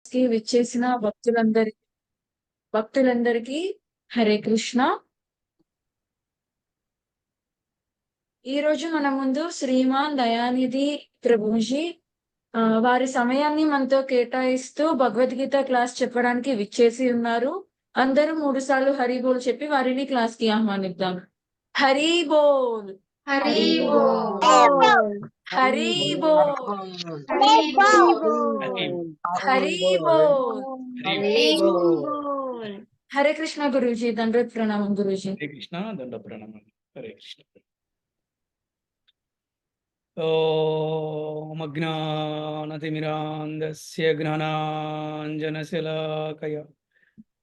విచ్చేసిన భక్తులందరికీ హరే కృష్ణ. ఈ రోజు మన ముందు శ్రీమాన్ దయానిధి ప్రభుజీ వారి సమయాన్ని మనతో కేటాయిస్తూ భగవద్గీత క్లాస్ చెప్పడానికి విచ్చేసి ఉన్నారు. అందరూ 3 సార్లు హరి బోల్ చెప్పి వారిని క్లాస్ కి ఆహ్వానిద్దాం. హరి బోల్, హరి బోల్, హరి బోల్, హరి బోల్, హరి బోల్. హరే కృష్ణ గురూజీ. దండోత్ ప్రణామం గురూజీ. హరే కృష్ణ దండ ప్రణామం. హరే కృష్ణ. ఓం అజ్ఞానతిమిరాంధస్య జ్ఞానాంజనశలాకయ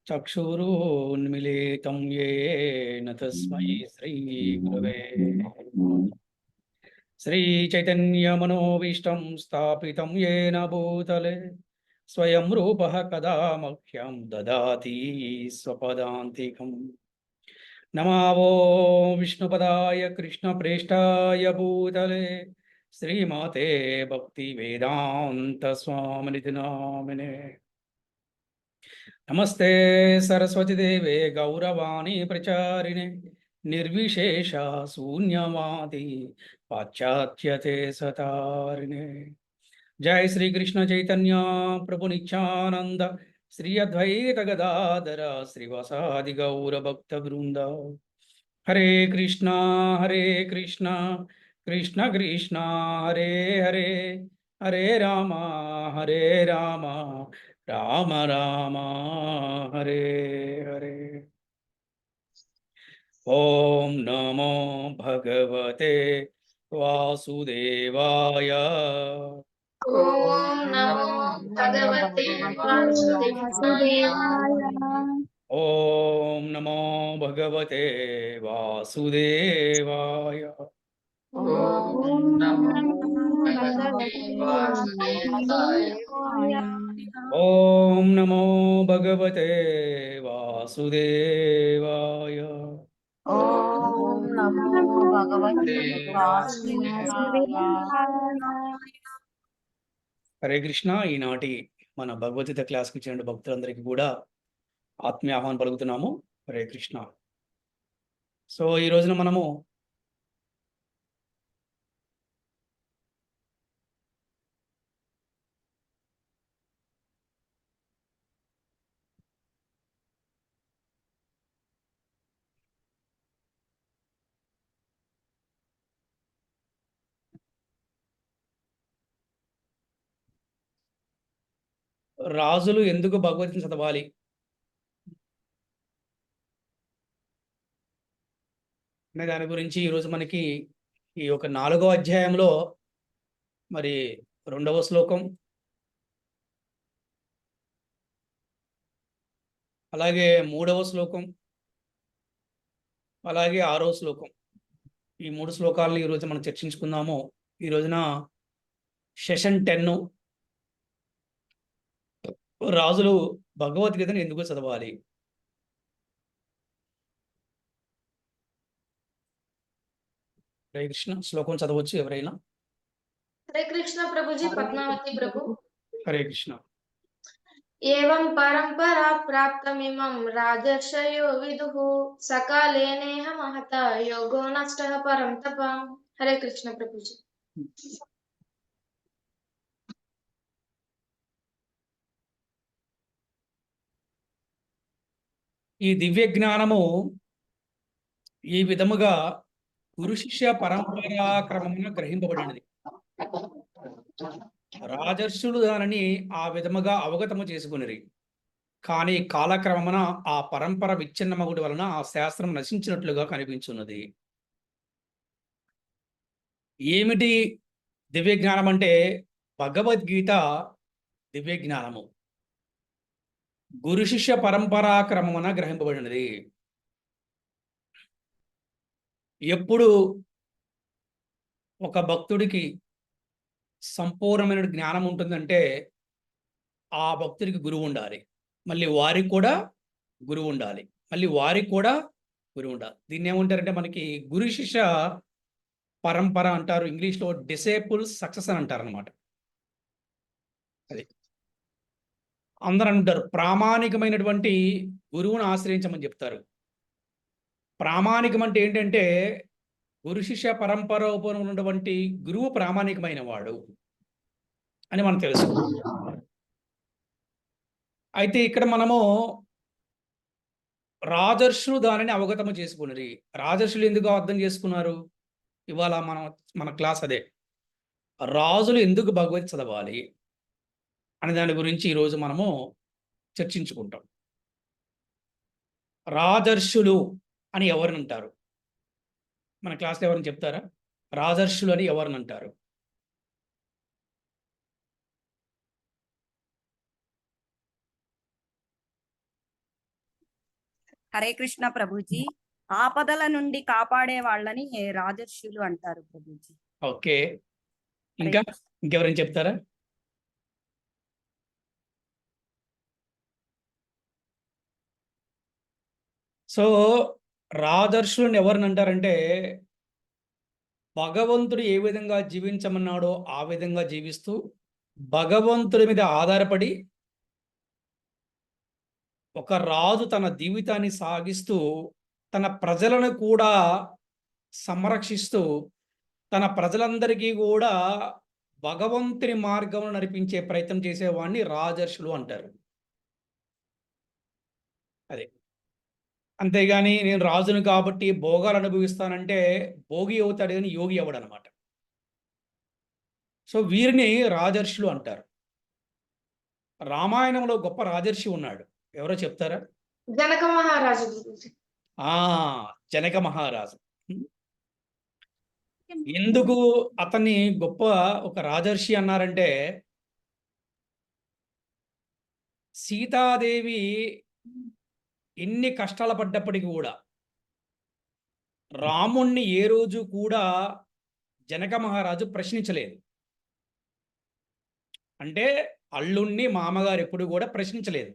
చక్షురున్మిలితం యేన తస్మై శ్రీ గురవే శ్రీచైతన్యమనోభీష్టం స్థాపితం యేన భూతలే స్వయం రూపః కదా మహ్యం దదాతి స్వపదాంతికం. నమో విష్ణుపదాయ కృష్ణప్రేష్టాయ భూతలే శ్రీమాతే భక్తి వేదాంత స్వామినితి నామినే. నమస్తే సరస్వతి దేవే గౌరవాణి ప్రచారిణే నిర్విశేష శూన్యవాది పాశ్చాత్యతే సతారిణే. జై శ్రీకృష్ణ చైతన్య ప్రభు నిత్యానంద శ్రీ అద్వైత గదాధర శ్రీవాసాది గౌర భక్త బృంద. హరే కృష్ణ కృష్ణ కృష్ణ హరే హరే, హరే రామ రామ రామ హరే హరే. ఓం నమో భగవతే వాసుదేవాయ. ఓం నమో భగవతే వాసుదేవాయ. ఓం నమో భగవతే వాసుదేవాయ. ఓం నమో భగవతే వాసుదేవాయ. ఓం నమో భగవతే వాసుదేవాయ. ఓం నమో భగవతే వాసుదేవాయ. హరే కృష్ణ. ఈనాటి మన భగవద్గీత క్లాస్కి చెందిన భక్తులందరికీ కూడా ఆత్మీయ ఆహ్వానం పలుకుతున్నాము. హరే కృష్ణ. సో ఈ రోజున మనము రాజులు ఎందుకు భగవద్గీత చదవాలి అనే దాని గురించి ఈరోజు మనకి ఈ యొక్క 4వ అధ్యాయంలో మరి 2వ శ్లోకం, అలాగే 3వ శ్లోకం, అలాగే 6వ శ్లోకం, ఈ 3 శ్లోకాలను ఈరోజు మనం చర్చించుకుందాము. ఈ రోజున సెషన్ 10 రాజులు భగవద్గీతను ఎందుకు చదవాలి. హరే కృష్ణ. శ్లోకం చదవచ్చు ఎవరైనా. హరే కృష్ణ ప్రభుజీ. పద్మావతి ప్రభు. హరే కృష్ణ. ఏవం పరంపరా ప్రాప్తమిమం రాజర్షయో విదుః సకాలే నేహ మహత యోగో నష్టః పరం తప. హరే కృష్ణ ప్రభుజీ. ఈ దివ్య జ్ఞానము ఈ విధముగా గురు శిష్య పరంపరా క్రమమున గ్రహింపబడినది. రాజర్షులు దానిని ఆ విధముగా అవగతము చేసుకునిరి. కానీ కాలక్రమమున ఆ పరంపర విచ్ఛిన్నమగుడి వలన ఆ శాస్త్రం నశించినట్లుగా కనిపించున్నది. ఏమిటి దివ్య జ్ఞానం అంటే? భగవద్గీత దివ్య జ్ఞానము గురు శిష్య పరంపరా క్రమమున గ్రహింపబడినది. ఎప్పుడు ఒక భక్తుడికి సంపూర్ణమైన జ్ఞానం ఉంటుందంటే ఆ భక్తుడికి గురువు ఉండాలి, మళ్ళీ వారికి కూడా గురువు ఉండాలి, మళ్ళీ వారికి కూడా గురువు ఉండాలి. దీన్ని ఏమంటారంటే మనకి గురు శిష్య పరంపర అంటారు. ఇంగ్లీష్లో డిసేపుల్ సక్సెస్ అని అంటారు అనమాట. అది అందరూ అంటారు ప్రామాణికమైనటువంటి గురువును ఆశ్రయించమని చెప్తారు. ప్రామాణికం అంటే ఏంటంటే గురు శిష్య పరంపర ఉన్నటువంటి గురువు ప్రామాణికమైన వాడు అని మనకు తెలుసు. అయితే ఇక్కడ మనము రాజర్షులు దానిని అవగతము చేసుకున్నది. రాజర్షులు ఎందుకు అర్థం చేసుకున్నారు? ఇవాళ మన క్లాస్ అదే. రాజులు ఎందుకు భగవత్ చదవాలి అనే దాని గురించి ఈరోజు మనము చర్చించుకుంటాం. రాజర్షులు అని ఎవరిని అంటారు? మన క్లాస్లో ఎవరిని చెప్తారా? రాజర్షులు అని ఎవరిని అంటారు? హరే కృష్ణ ప్రభుజీ. ఆపదల నుండి కాపాడే వాళ్ళని రాజర్షులు అంటారు ప్రభుజీ. ఓకే, ఇంకా ఇంకెవరైనా చెప్తారా? సో రాజర్షులను ఎవరిని అంటారంటే భగవంతుడు ఏ విధంగా జీవించమన్నాడో ఆ విధంగా జీవిస్తూ భగవంతుడి మీద ఆధారపడి ఒక రాజు తన జీవితాన్ని సాగిస్తూ తన ప్రజలను కూడా సంరక్షిస్తూ తన ప్రజలందరికీ కూడా భగవంతుని మార్గం నడిపించే ప్రయత్నం చేసేవాడిని రాజర్షులు అంటారు. అదే, అంతేగాని నేను రాజును కాబట్టి భోగాలు అనుభవిస్తానంటే భోగి అవుతాడు కానీ యోగి అవడు అనమాట. సో వీరిని రాజర్షులు అంటారు. రామాయణంలో గొప్ప రాజర్షి ఉన్నాడు, ఎవరో చెప్తారా? జనక మహారాజు గురుజీ. జనక మహారాజు. ఎందుకు అతన్ని గొప్ప ఒక రాజర్షి అన్నారంటే సీతాదేవి ఎన్ని కష్టాలు పడ్డప్పటికీ కూడా రాముణ్ణి ఏ రోజు కూడా జనక మహారాజు ప్రశ్నించలేదు. అంటే అల్లుణ్ణి మామగారు ఎప్పుడు కూడా ప్రశ్నించలేదు.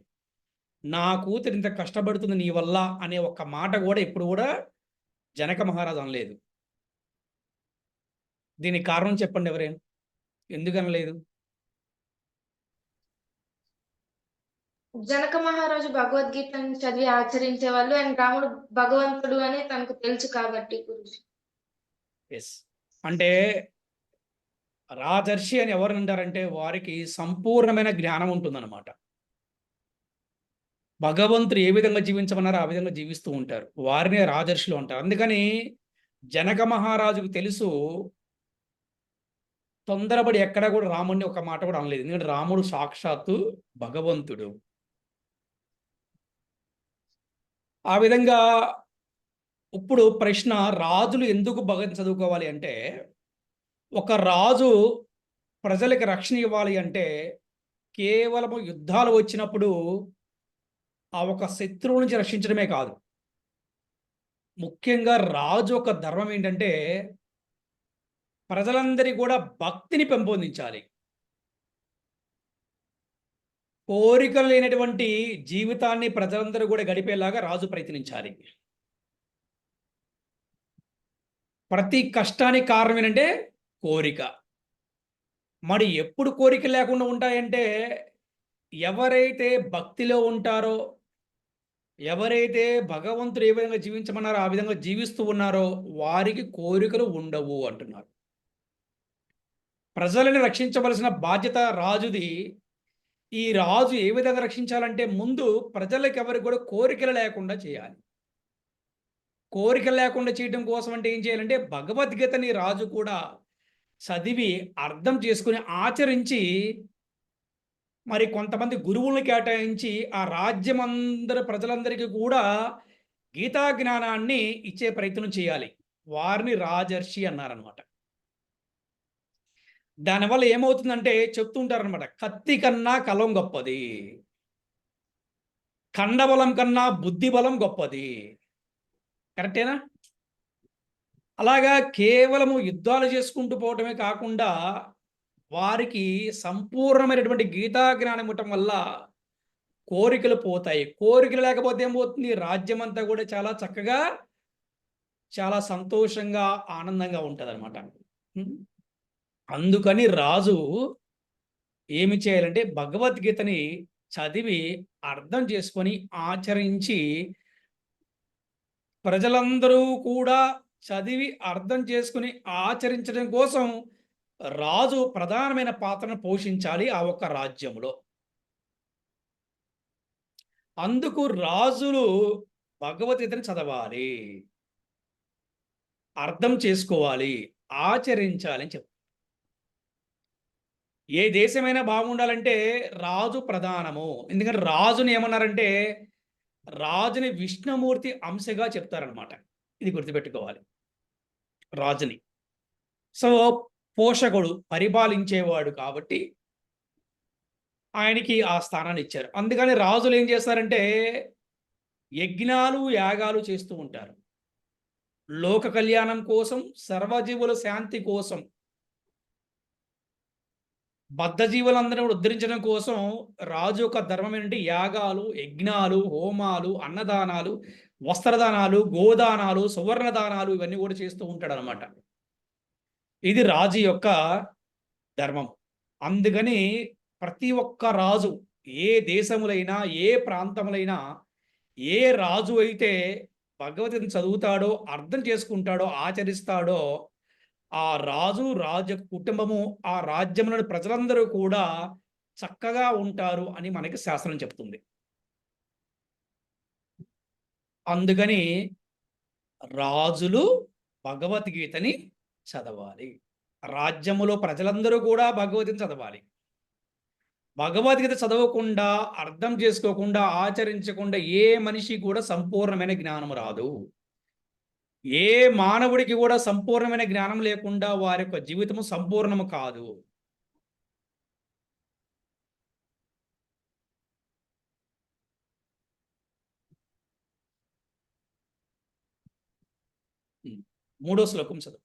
నా కూతురు ఇంత కష్టపడుతుంది నీ వల్ల అనే ఒక్క మాట కూడా ఎప్పుడు కూడా జనక మహారాజు అనలేదు. దీనికి కారణం చెప్పండి ఎవరైనా, ఎందుకు అనలేదు? జనక మహారాజు భగవద్గీతను చదివి ఆచరించే వాళ్ళు, అండ్ రాముడు భగవంతుడు అని తనకు తెలుసు కాబట్టి గురుజీ. ఎస్, అంటే రాజర్షి అని ఎవరు అంటారంటే వారికి సంపూర్ణమైన జ్ఞానం ఉంటుందన్నమాట. భగవంతుడు ఏ విధంగా జీవించమన్నారో ఆ విధంగా జీవిస్తూ ఉంటారు, వారినే రాజర్షులు అంటారు. అందుకని జనక మహారాజుకు తెలుసు తొందరపడి ఎక్కడా కూడా రాముడిని ఒక మాట కూడా అనలేదు, ఎందుకంటే రాముడు సాక్షాత్తు భగవంతుడు. ఆ విధంగా ఇప్పుడు ప్రశ్న, రాజులు ఎందుకు భగవత్ చదువుకోవాలి అంటే ఒక రాజు ప్రజలకు రక్షణ ఇవ్వాలి అంటే కేవలము యుద్ధాలు వచ్చినప్పుడు ఆ ఒక శత్రువు నుంచి రక్షించడమే కాదు, ముఖ్యంగా రాజు ఒక ధర్మం ఏంటంటే ప్రజలందరి కూడా భక్తిని పెంపొందించాలి. కోరికలు లేనటువంటి జీవితాన్ని ప్రజలందరూ కూడా గడిపేలాగా రాజు ప్రయత్నించాలి. ప్రతి కష్టానికి కారణం ఏంటంటే కోరిక. మరి ఎప్పుడు కోరిక లేకుండా ఉంటాయంటే ఎవరైతే భక్తిలో ఉంటారో, ఎవరైతే భగవంతుడు ఏ విధంగా జీవించమన్నారో ఆ విధంగా జీవిస్తూ ఉన్నారో వారికి కోరికలు ఉండవు అంటున్నారు. ప్రజలను రక్షించవలసిన బాధ్యత రాజుది. ఈ రాజు ఏ విధంగా రక్షించాలంటే ముందు ప్రజలకు ఎవరికి కూడా కోరికలు లేకుండా చేయాలి. కోరికలు లేకుండా చేయడం కోసం అంటే ఏం చేయాలంటే భగవద్గీతని రాజు కూడా చదివి అర్థం చేసుకుని ఆచరించి మరి కొంతమంది గురువులను కేటాయించి ఆ రాజ్యం ప్రజలందరికీ కూడా గీతా జ్ఞానాన్ని ఇచ్చే ప్రయత్నం చేయాలి. వారిని రాజర్షి అన్నారనమాట. దానివల్ల ఏమవుతుందంటే చెప్తుంటారనమాట, కత్తి కన్నా కలం గొప్పది, ఖండబలం కన్నా బుద్ధి బలం గొప్పది. కరెక్టేనా? అలాగా కేవలము యుద్ధాలు చేసుకుంటూ పోవటమే కాకుండా వారికి సంపూర్ణమైనటువంటి గీతా జ్ఞానం ఇవ్వటం వల్ల కోరికలు పోతాయి. కోరికలు లేకపోతే ఏమవుతుంది? రాజ్యం అంతా కూడా చాలా చక్కగా, చాలా సంతోషంగా, ఆనందంగా ఉంటుంది అనమాట. అందుకని రాజు ఏమి చేయాలంటే భగవద్గీతని చదివి అర్థం చేసుకొని ఆచరించి ప్రజలందరూ కూడా చదివి అర్థం చేసుకుని ఆచరించడం కోసం రాజు ప్రధానమైన పాత్రను పోషించాలి ఆ ఒక్క రాజ్యంలో. అందుకు రాజులు భగవద్గీతను చదవాలి, అర్థం చేసుకోవాలి, ఆచరించాలి అని చెప్తారు. ఏ దేశమైనా బాగుండాలంటే రాజు ప్రధానము. ఎందుకంటే రాజుని ఏమన్నారంటే రాజుని విష్ణుమూర్తి అంశగా చెప్తారనమాట. ఇది గుర్తుపెట్టుకోవాలి రాజుని. సో పోషకుడు, పరిపాలించేవాడు కాబట్టి ఆయనకి ఆ స్థానాన్ని ఇచ్చారు. అందుకని రాజులు ఏం చేస్తారంటే యజ్ఞాలు, యాగాలు చేస్తూ ఉంటారు. లోక కళ్యాణం కోసం, సర్వజీవుల శాంతి కోసం, బద్ధజీవులందరినీ కూడా ఉద్ధరించడం కోసం రాజు యొక్క ధర్మం ఏంటంటే యాగాలు, యజ్ఞాలు, హోమాలు, అన్నదానాలు, వస్త్రదానాలు, గోదానాలు, సువర్ణదానాలు ఇవన్నీ కూడా చేస్తూ ఉంటాడు అనమాట. ఇది రాజు యొక్క ధర్మం. అందుకని ప్రతి ఒక్క రాజు, ఏ దేశములైనా, ఏ ప్రాంతములైనా, ఏ రాజు అయితే భగవద్గీతను చదువుతాడో, అర్థం చేసుకుంటాడో, ఆచరిస్తాడో ఆ రాజు, రాజు కుటుంబము, ఆ రాజ్యంలోని ప్రజలందరూ కూడా చక్కగా ఉంటారు అని మనకి శాస్త్రం చెప్తుంది. అందుకని రాజులు భగవద్గీతని చదవాలి. రాజ్యములో ప్రజలందరూ కూడా భగవద్గీత చదవాలి. భగవద్గీత చదవకుండా, అర్థం చేసుకోకుండా, ఆచరించకుండా ఏ మనిషి కూడా సంపూర్ణమైన జ్ఞానం రాదు. ఏ మానవుడికి కూడా సంపూర్ణమైన జ్ఞానం లేకుండా వారి యొక్క జీవితము సంపూర్ణము కాదు. మూడో శ్లోకం చదువు.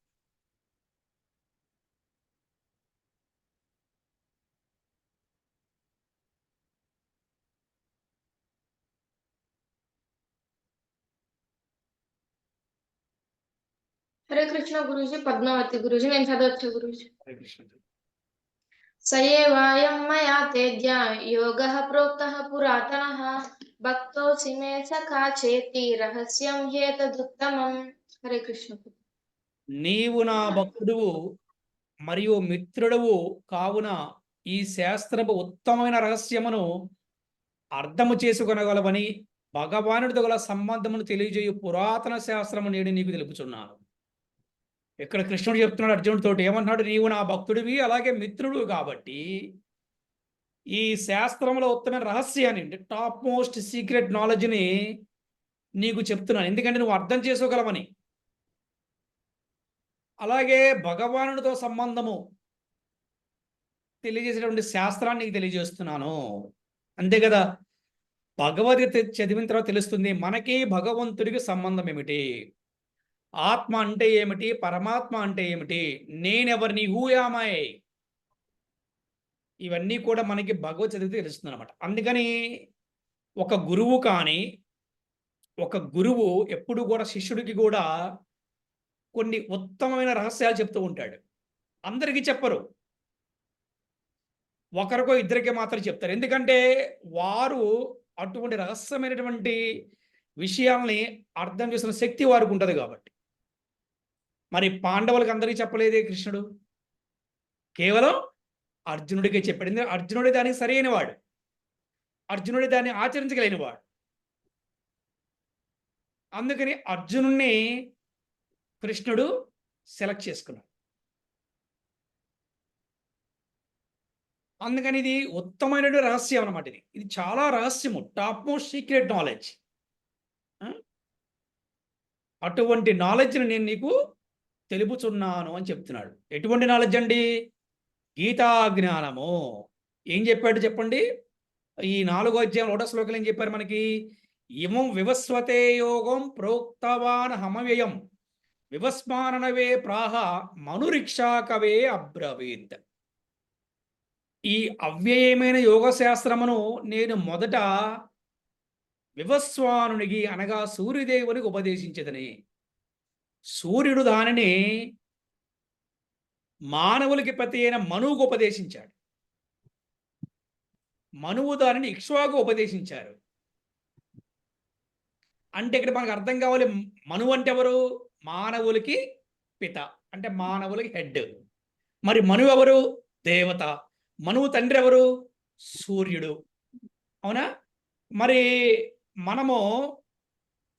హరే కృష్ణ గురూజీ. పద్మావతి గురూజీ. నేను చదవచ్చు గురూజీ. హరే కృష్ణ. సయేవాయం మయా తేజ్య యోగః ప్రోక్తః పురాతనః భక్తోసి మే సఖా చేతి రహస్యం హేతదుత్తమం. హరే కృష్ణ. నీవు నా భక్తుడువు మరియు మిత్రుడవు కావున ఈ శాస్త్రపు ఉత్తమమైన రహస్యమును అర్థము చేసుకొనగలవని భగవానుడితో గల సంబంధమును తెలియజేయు పురాతన శాస్త్రము నేను నీకు తెలుపుచున్నాను. ఇక్కడ కృష్ణుడు చెప్తున్నాడు అర్జునుడితో, ఏమన్నాడు? నీవు నా భక్తుడివి, అలాగే మిత్రుడు కాబట్టి ఈ శాస్త్రంలో ఉత్తమైన రహస్యాన్ని, అంటే టాప్ మోస్ట్ సీక్రెట్ నాలెడ్జ్ని నీకు చెప్తున్నాను, ఎందుకంటే నువ్వు అర్థం చేసుకోగలవని. అలాగే భగవానుడితో సంబంధము తెలియజేసేటువంటి శాస్త్రాన్ని నీకు తెలియజేస్తున్నాను. అంతే కదా, భగవద్గీత చదివిన తర్వాత తెలుస్తుంది మనకి భగవంతుడికి సంబంధం ఏమిటి, ఆత్మ అంటే ఏమిటి, పరమాత్మ అంటే ఏమిటి, నేనెవరిని, హూ యామ్ ఐ, ఇవన్నీ కూడా మనకి భగవత్ చదివితే తెలుస్తుంది అనమాట. అందుకని ఒక గురువు కానీ, ఒక గురువు ఎప్పుడు కూడా శిష్యుడికి కూడా కొన్ని ఉత్తమమైన రహస్యాలు చెప్తూ ఉంటాడు. అందరికీ చెప్పరు, ఒకరికో ఇద్దరికే మాత్రం చెప్తారు. ఎందుకంటే వారు అటువంటి రహస్యమైనటువంటి విషయాల్ని అర్థం చేసిన శక్తి వారికి ఉంటుంది కాబట్టి. మరి పాండవులకు అందరికీ చెప్పలేదే కృష్ణుడు, కేవలం అర్జునుడికే చెప్పాడు. ఎందుకంటే అర్జునుడి దానికి సరైన వాడు, అర్జునుడి దాన్ని ఆచరించగలిగినవాడు. అందుకని అర్జునుడిని కృష్ణుడు సెలెక్ట్ చేసుకున్నాడు. అందుకని ఇది ఉత్తమమైన రహస్యం అన్నమాట. ఇది చాలా రహస్యము, టాప్ మోస్ట్ సీక్రెట్ నాలెడ్జ్. అటువంటి నాలెడ్జ్ని నేను నీకు తెలుపుచున్నాను అని చెప్తున్నాడు. ఎటువంటి నాలెడ్జ్ అండి? గీతా జ్ఞానము. ఏం చెప్పాడు చెప్పండి? ఈ 4వ అధ్యాయం 1వ శ్లోకంలో ఏం చెప్పారు మనకి? ఇమం వివస్వతే యోగం ప్రోక్తవాన్ హమవ్యయం వివస్మాననవే ప్రాహ మనురిక్షాకవే అబ్రవీత్. ఈ అవ్యయమైన యోగ శాస్త్రమును నేను మొదట వివస్వానునికి, అనగా సూర్యదేవునికి ఉపదేశించదని. సూర్యుడు దానిని మానవులకి ప్రతి అయిన మనువుకు ఉపదేశించాడు. మనువు దానిని ఇక్ష్వాకు ఉపదేశించారు. అంటే ఇక్కడ మనకు అర్థం కావాలి, మనువు అంటే ఎవరు? మానవులకి పిత, అంటే మానవులకి హెడ్. మరి మనువు ఎవరు? దేవత. మనువు తండ్రి ఎవరు? సూర్యుడు. అవునా? మరి మనము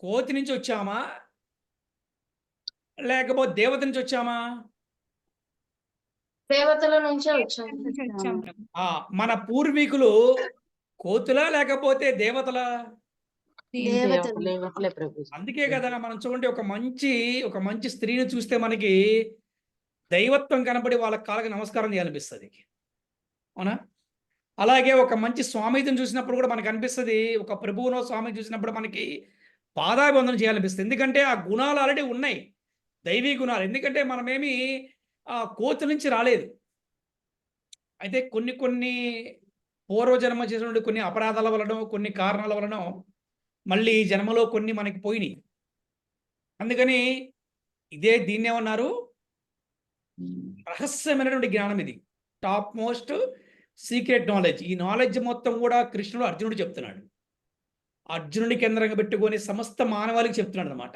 కోతి నుంచి వచ్చామా లేకపోతే దేవత నుంచి వచ్చామా? దేవతల నుంచే వచ్చాము. ఆ, మన పూర్వీకులు కోతులా లేకపోతే దేవతలా? దేవతలు. దేవతలే ప్రభుజీ. అందుకే కదా మనం చూడండి, ఒక మంచి స్త్రీని చూస్తే మనకి దైవత్వం కనబడి వాళ్ళ కాళ్ళకి నమస్కారం చేయాలనిపిస్తుంది. అవునా? అలాగే ఒక మంచి స్వామిని చూసినప్పుడు కూడా మనకు అనిపిస్తుంది, ఒక ప్రభువునో స్వామిని చూసినప్పుడు మనకి పాదాభివందనం చేయాలనిపిస్తుంది. ఎందుకంటే ఆ గుణాలు ఆల్రెడీ ఉన్నాయి, దైవీ గుణాలు. ఎందుకంటే మనమేమి కోతి నుంచి రాలేదు. అయితే కొన్ని పూర్వజన్మ చేసినటువంటి కొన్ని అపరాధాల వలన, కొన్ని కారణాల వలన మళ్ళీ ఈ జన్మలో కొన్ని మనకి పోయినాయి. అందుకని దీన్ని ఏమన్నారు? రహస్యమైనటువంటి జ్ఞానం ఇది, టాప్ మోస్ట్ సీక్రెట్ నాలెడ్జ్. ఈ నాలెడ్జ్ మొత్తం కూడా కృష్ణుడు అర్జునుడు చెప్తున్నాడు. అర్జునుడి కేంద్రంగా పెట్టుకొని సమస్త మానవాళికి చెప్తున్నాడు అనమాట.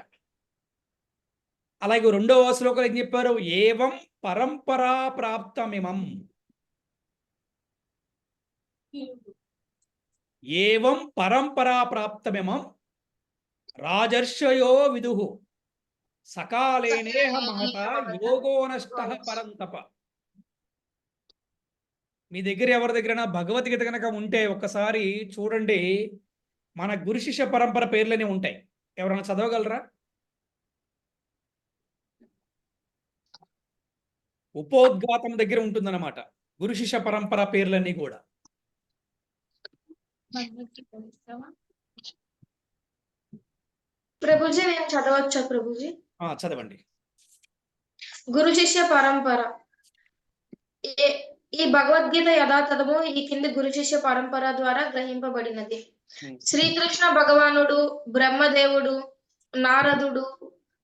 అలాగే రెండవ శ్లోకంలో ఏం చెప్పారు? ఏవం పరంపరా ప్రాప్తమిమం. ఏవం పరంపరా ప్రాప్తమిమం రాజర్షయో విదుహు సకాలేనేహ మహత యోగో నష్టః పరంతప. మీ దగ్గర ఎవరి దగ్గరైనా భగవద్గీత కనుక ఉంటే ఒక్కసారి చూడండి, మన గురు శిష్య పరంపర పేర్లనే ఉంటాయి. ఎవరైనా చదవగలరా? ఉపోద్ఘాతం దగ్గర ఉంటుందన్నమాట గురు శిష్య పరంపర పేర్లన్నీ కూడా. ప్రభుజీ నేను చదవచ్చా ప్రభుజీ? చదవండి. గురు శిష్య పరంపర. ఈ భగవద్గీత యథాతథము ఈ కింది గురు శిష్య పరంపర ద్వారా గ్రహింపబడినది. శ్రీకృష్ణ భగవానుడు, బ్రహ్మదేవుడు, నారదుడు,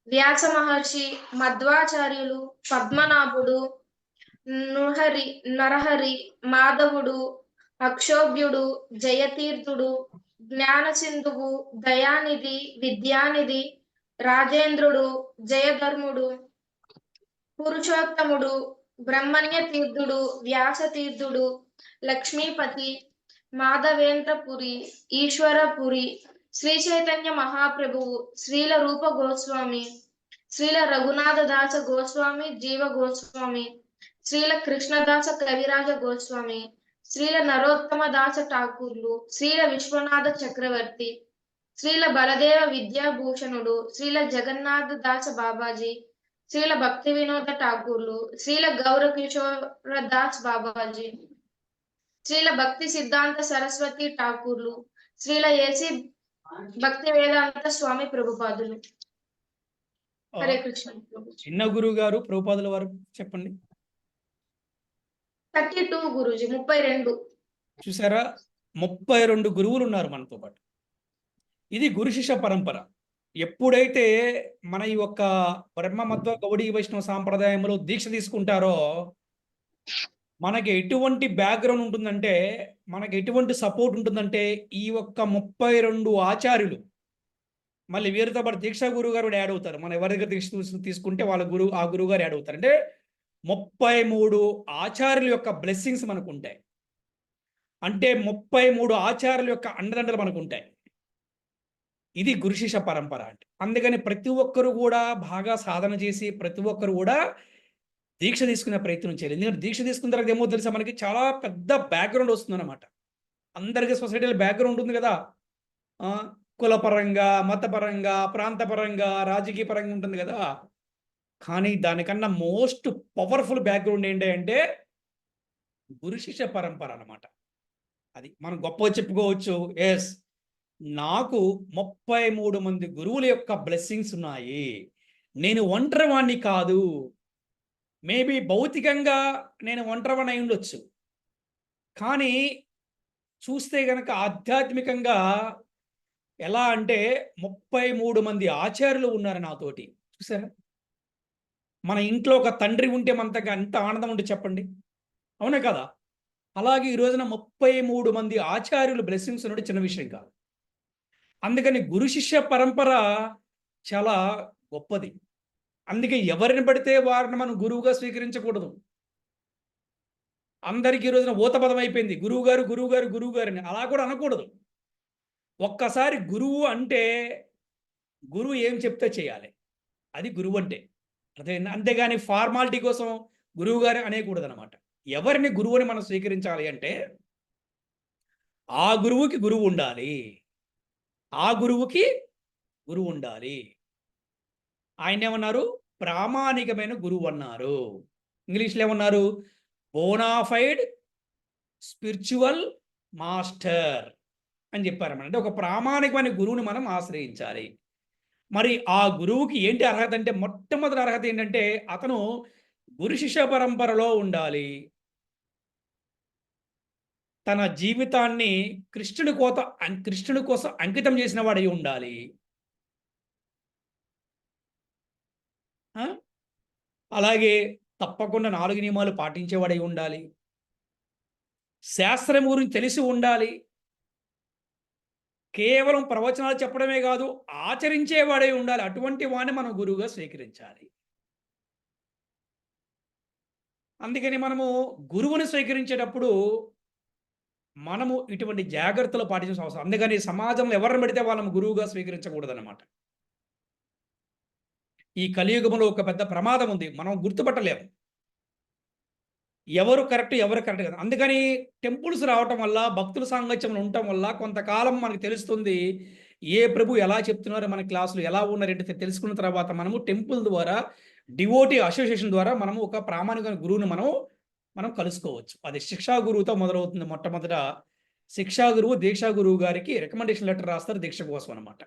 వ్యాస మహర్షి, మధ్వాచార్యులు, పద్మనాభుడు, నరహరి, మాధవుడు, అక్షోభ్యుడు, జయతీర్థుడు, జ్ఞానసింధువు, దయానిధి, విద్యానిధి, రాజేంద్రుడు, జయధర్ముడు, పురుషోత్తముడు, బ్రహ్మణ్య తీర్థుడు, వ్యాస తీర్థుడు, లక్ష్మీపతి, మాధవేంద్రపురి, ఈశ్వరపురి, శ్రీ చైతన్య మహాప్రభువు, శ్రీల రూప గోస్వామి, శ్రీల రఘునాథ దాస గోస్వామి జీవ గోస్వామి, శ్రీల కృష్ణదాస కవిరాజ గోస్వామి, శ్రీల నరోత్తమ దాస ఠాకూర్లు, శ్రీల విశ్వనాథ చక్రవర్తి, శ్రీల బలదేవ విద్యాభూషణుడు, శ్రీల జగన్నాథ దాస బాబాజీ, శ్రీల భక్తి వినోద ఠాకూర్లు, శ్రీల గౌర కిషోర దాస్ బాబాజీ, శ్రీల భక్తి సిద్ధాంత సరస్వతి ఠాకూర్లు, శ్రీల ఏసి భక్తి వేదాంత స్వామి ప్రభుపాదులు. హరే కృష్ణ. చిన్న గురువు గారు ప్రభుపాదుల వారు చెప్పండి. 32 గురూజీ, 32. చూసారా, 32 గురువులు ఉన్నారు మనతో పాటు. ఇది గురు శిష్య పరంపర. ఎప్పుడైతే మన ఈ యొక్క బ్రహ్మ మధ్వ గౌడీ వైష్ణవ సాంప్రదాయంలో దీక్ష తీసుకుంటారో మనకి ఎటువంటి బ్యాక్గ్రౌండ్ ఉంటుందంటే, మనకి ఎటువంటి సపోర్ట్ ఉంటుందంటే, ఈ ఒక్క 32 ఆచార్యులు, మళ్ళీ వీరితో పాటు దీక్షా గురువు గారు యాడ్ అవుతారు. మనం ఎవరి దగ్గర దీక్ష తీసుకుంటే వాళ్ళ ఆ గురువు గారు యాడ్ అవుతారు. అంటే 33 ఆచార్యుల యొక్క బ్లెస్సింగ్స్ మనకు ఉంటాయి. అంటే 33 ఆచార్యుల యొక్క అండదండలు మనకు ఉంటాయి. ఇది గురు శిష్య పరంపర అంటే. అందుకని ప్రతి ఒక్కరు కూడా బాగా సాధన చేసి ప్రతి ఒక్కరు కూడా దీక్ష తీసుకునే ప్రయత్నం చేయాలి. ఎందుకంటే దీక్ష తీసుకున్న తర్వాత ఏమో తెలుసా, మనకి చాలా పెద్ద బ్యాక్గ్రౌండ్ వస్తుందన్నమాట. అందరికీ సొసైటీలో బ్యాక్గ్రౌండ్ ఉంటుంది కదా, కులపరంగా, మతపరంగా, ప్రాంతపరంగా, రాజకీయ పరంగా ఉంటుంది కదా. కానీ దానికన్నా మోస్ట్ పవర్ఫుల్ బ్యాక్గ్రౌండ్ ఏంటి అంటే గురు శిష్య పరంపర అన్నమాట. అది మనం గొప్పగా చెప్పుకోవచ్చు. ఎస్, నాకు 33 మంది గురువుల యొక్క బ్లెస్సింగ్స్ ఉన్నాయి. నేను ఒంటరివాణ్ణి కాదు. మేబీ భౌతికంగా నేను ఒంటరివాణ్ణి అయి ఉండొచ్చు, కానీ చూస్తే గనక ఆధ్యాత్మికంగా ఎలా అంటే 33 మంది ఆచార్యులు ఉన్నారు నాతోటి. చూసారా, మన ఇంట్లో ఒక తండ్రి ఉంటే మనకు ఎంత ఆనందం ఉంటే చెప్పండి, అవునే కదా. అలాగే ఈ రోజున 33 మంది ఆచార్యులు బ్లెస్సింగ్స్ ఉండడం చిన్న విషయం కాదు. అందుకని గురు శిష్య పరంపర చాలా గొప్పది. అందుకే ఎవరిని పడితే వారిని మనం గురువుగా స్వీకరించకూడదు. అందరికీ ఈ రోజున ఊతపదం అయిపోయింది. గురువుగారు, గురువుగారు, గురువుగారు అని. అలా కూడా అనకూడదు. ఒక్కసారి గురువు అంటే గురువు ఏం చెప్తే చేయాలి. అది గురువు అంటే. అర్థమైందా? అంతేగాని ఫార్మాలిటీ కోసం గురువుగారు అనేకూడదనమాట. ఎవరిని గురువుని మనం స్వీకరించాలి అంటే ఆ గురువుకి గురువు ఉండాలి. ఆ గురువుకి గురువు ఉండాలి. ఆయన ఏమన్నారు? ప్రామాణికమైన గురువు అన్నారు. ఇంగ్లీష్‌లో ఏమన్నారు? బోనాఫైడ్ స్పిరిచువల్ మాస్టర్ అని చెప్పారన్నమాట. అంటే ఒక ప్రామాణికమైన గురువుని మనం ఆశ్రయించాలి. మరి ఆ గురువుకి ఏంటి అర్హత అంటే మొట్టమొదటి అర్హత ఏంటంటే అతను గురు శిష్య పరంపరలో ఉండాలి. తన జీవితాన్ని కృష్ణుడి కోసం అంకితం చేసిన వాడై ఉండాలి. ఆ? అలాగే తప్పకుండా 4 నియమాలు పాటించేవాడై ఉండాలి. శాస్త్రం గురించి తెలిసి ఉండాలి. కేవలం ప్రవచనాలు చెప్పడమే కాదు, ఆచరించేవాడై ఉండాలి. అటువంటి వాడిని మనం గురువుగా స్వీకరించాలి. అందుకని మనము గురువుని స్వీకరించేటప్పుడు మనము ఇటువంటి జాగ్రత్తలు పాటించాల్సిన అవసరం. అందుకని సమాజంలో ఎవరిని పెడితే వాళ్ళని గురువుగా స్వీకరించకూడదన్నమాట. ఈ కలియుగంలో ఒక పెద్ద ప్రమాదం ఉంది. మనం గుర్తుపట్టలేము. ఎవరు కరెక్ట్, ఎవరు కరెక్ట్ కాదు. అందుకని టెంపుల్స్ రావటం వల్ల, భక్తుల సాంగత్యంలో ఉండటం వల్ల కొంతకాలం మనకు తెలుస్తుంది. ఏ ప్రభు ఎలా చెప్తున్నారు, మన క్లాసులు ఎలా ఉన్నారంటే తెలుసుకున్న తర్వాత మనము టెంపుల్ ద్వారా, డివోటీ అసోసియేషన్ ద్వారా మనము ఒక ప్రామాణిక గురువుని మనం కలుసుకోవచ్చు. అది శిక్షా గురువుతో మొదలవుతుంది. మొట్టమొదట శిక్షా గురువు, దీక్షా గురువు గారికి రికమెండేషన్ లెటర్ రాస్తారు దీక్ష కోసం అనమాట.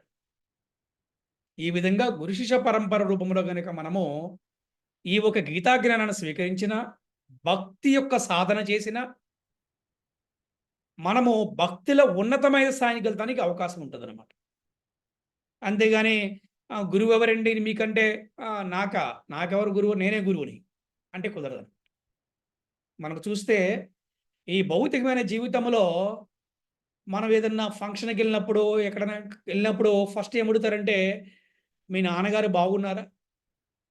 ఈ విధంగా గురు శిష్య పరంపర రూపంలో కనుక మనము ఈ ఒక గీతా జ్ఞానాన్ని స్వీకరించిన, భక్తి యొక్క సాధన చేసిన, మనము భక్తిలో ఉన్నతమైన స్థాయికి వెళ్తానికి అవకాశం ఉంటుందన్నమాట. అంతేగాని గురువు ఎవరండి మీకంటే నాకెవరు గురువు, నేనే గురువుని అంటే కుదరదు. మనకు చూస్తే ఈ భౌతికమైన జీవితంలో మనం ఏదన్నా ఫంక్షన్కి వెళ్ళినప్పుడు, ఎక్కడైనా వెళ్ళినప్పుడు ఫస్ట్ ఏం అడుగుతారంటే మీ నాన్నగారు బాగున్నారా,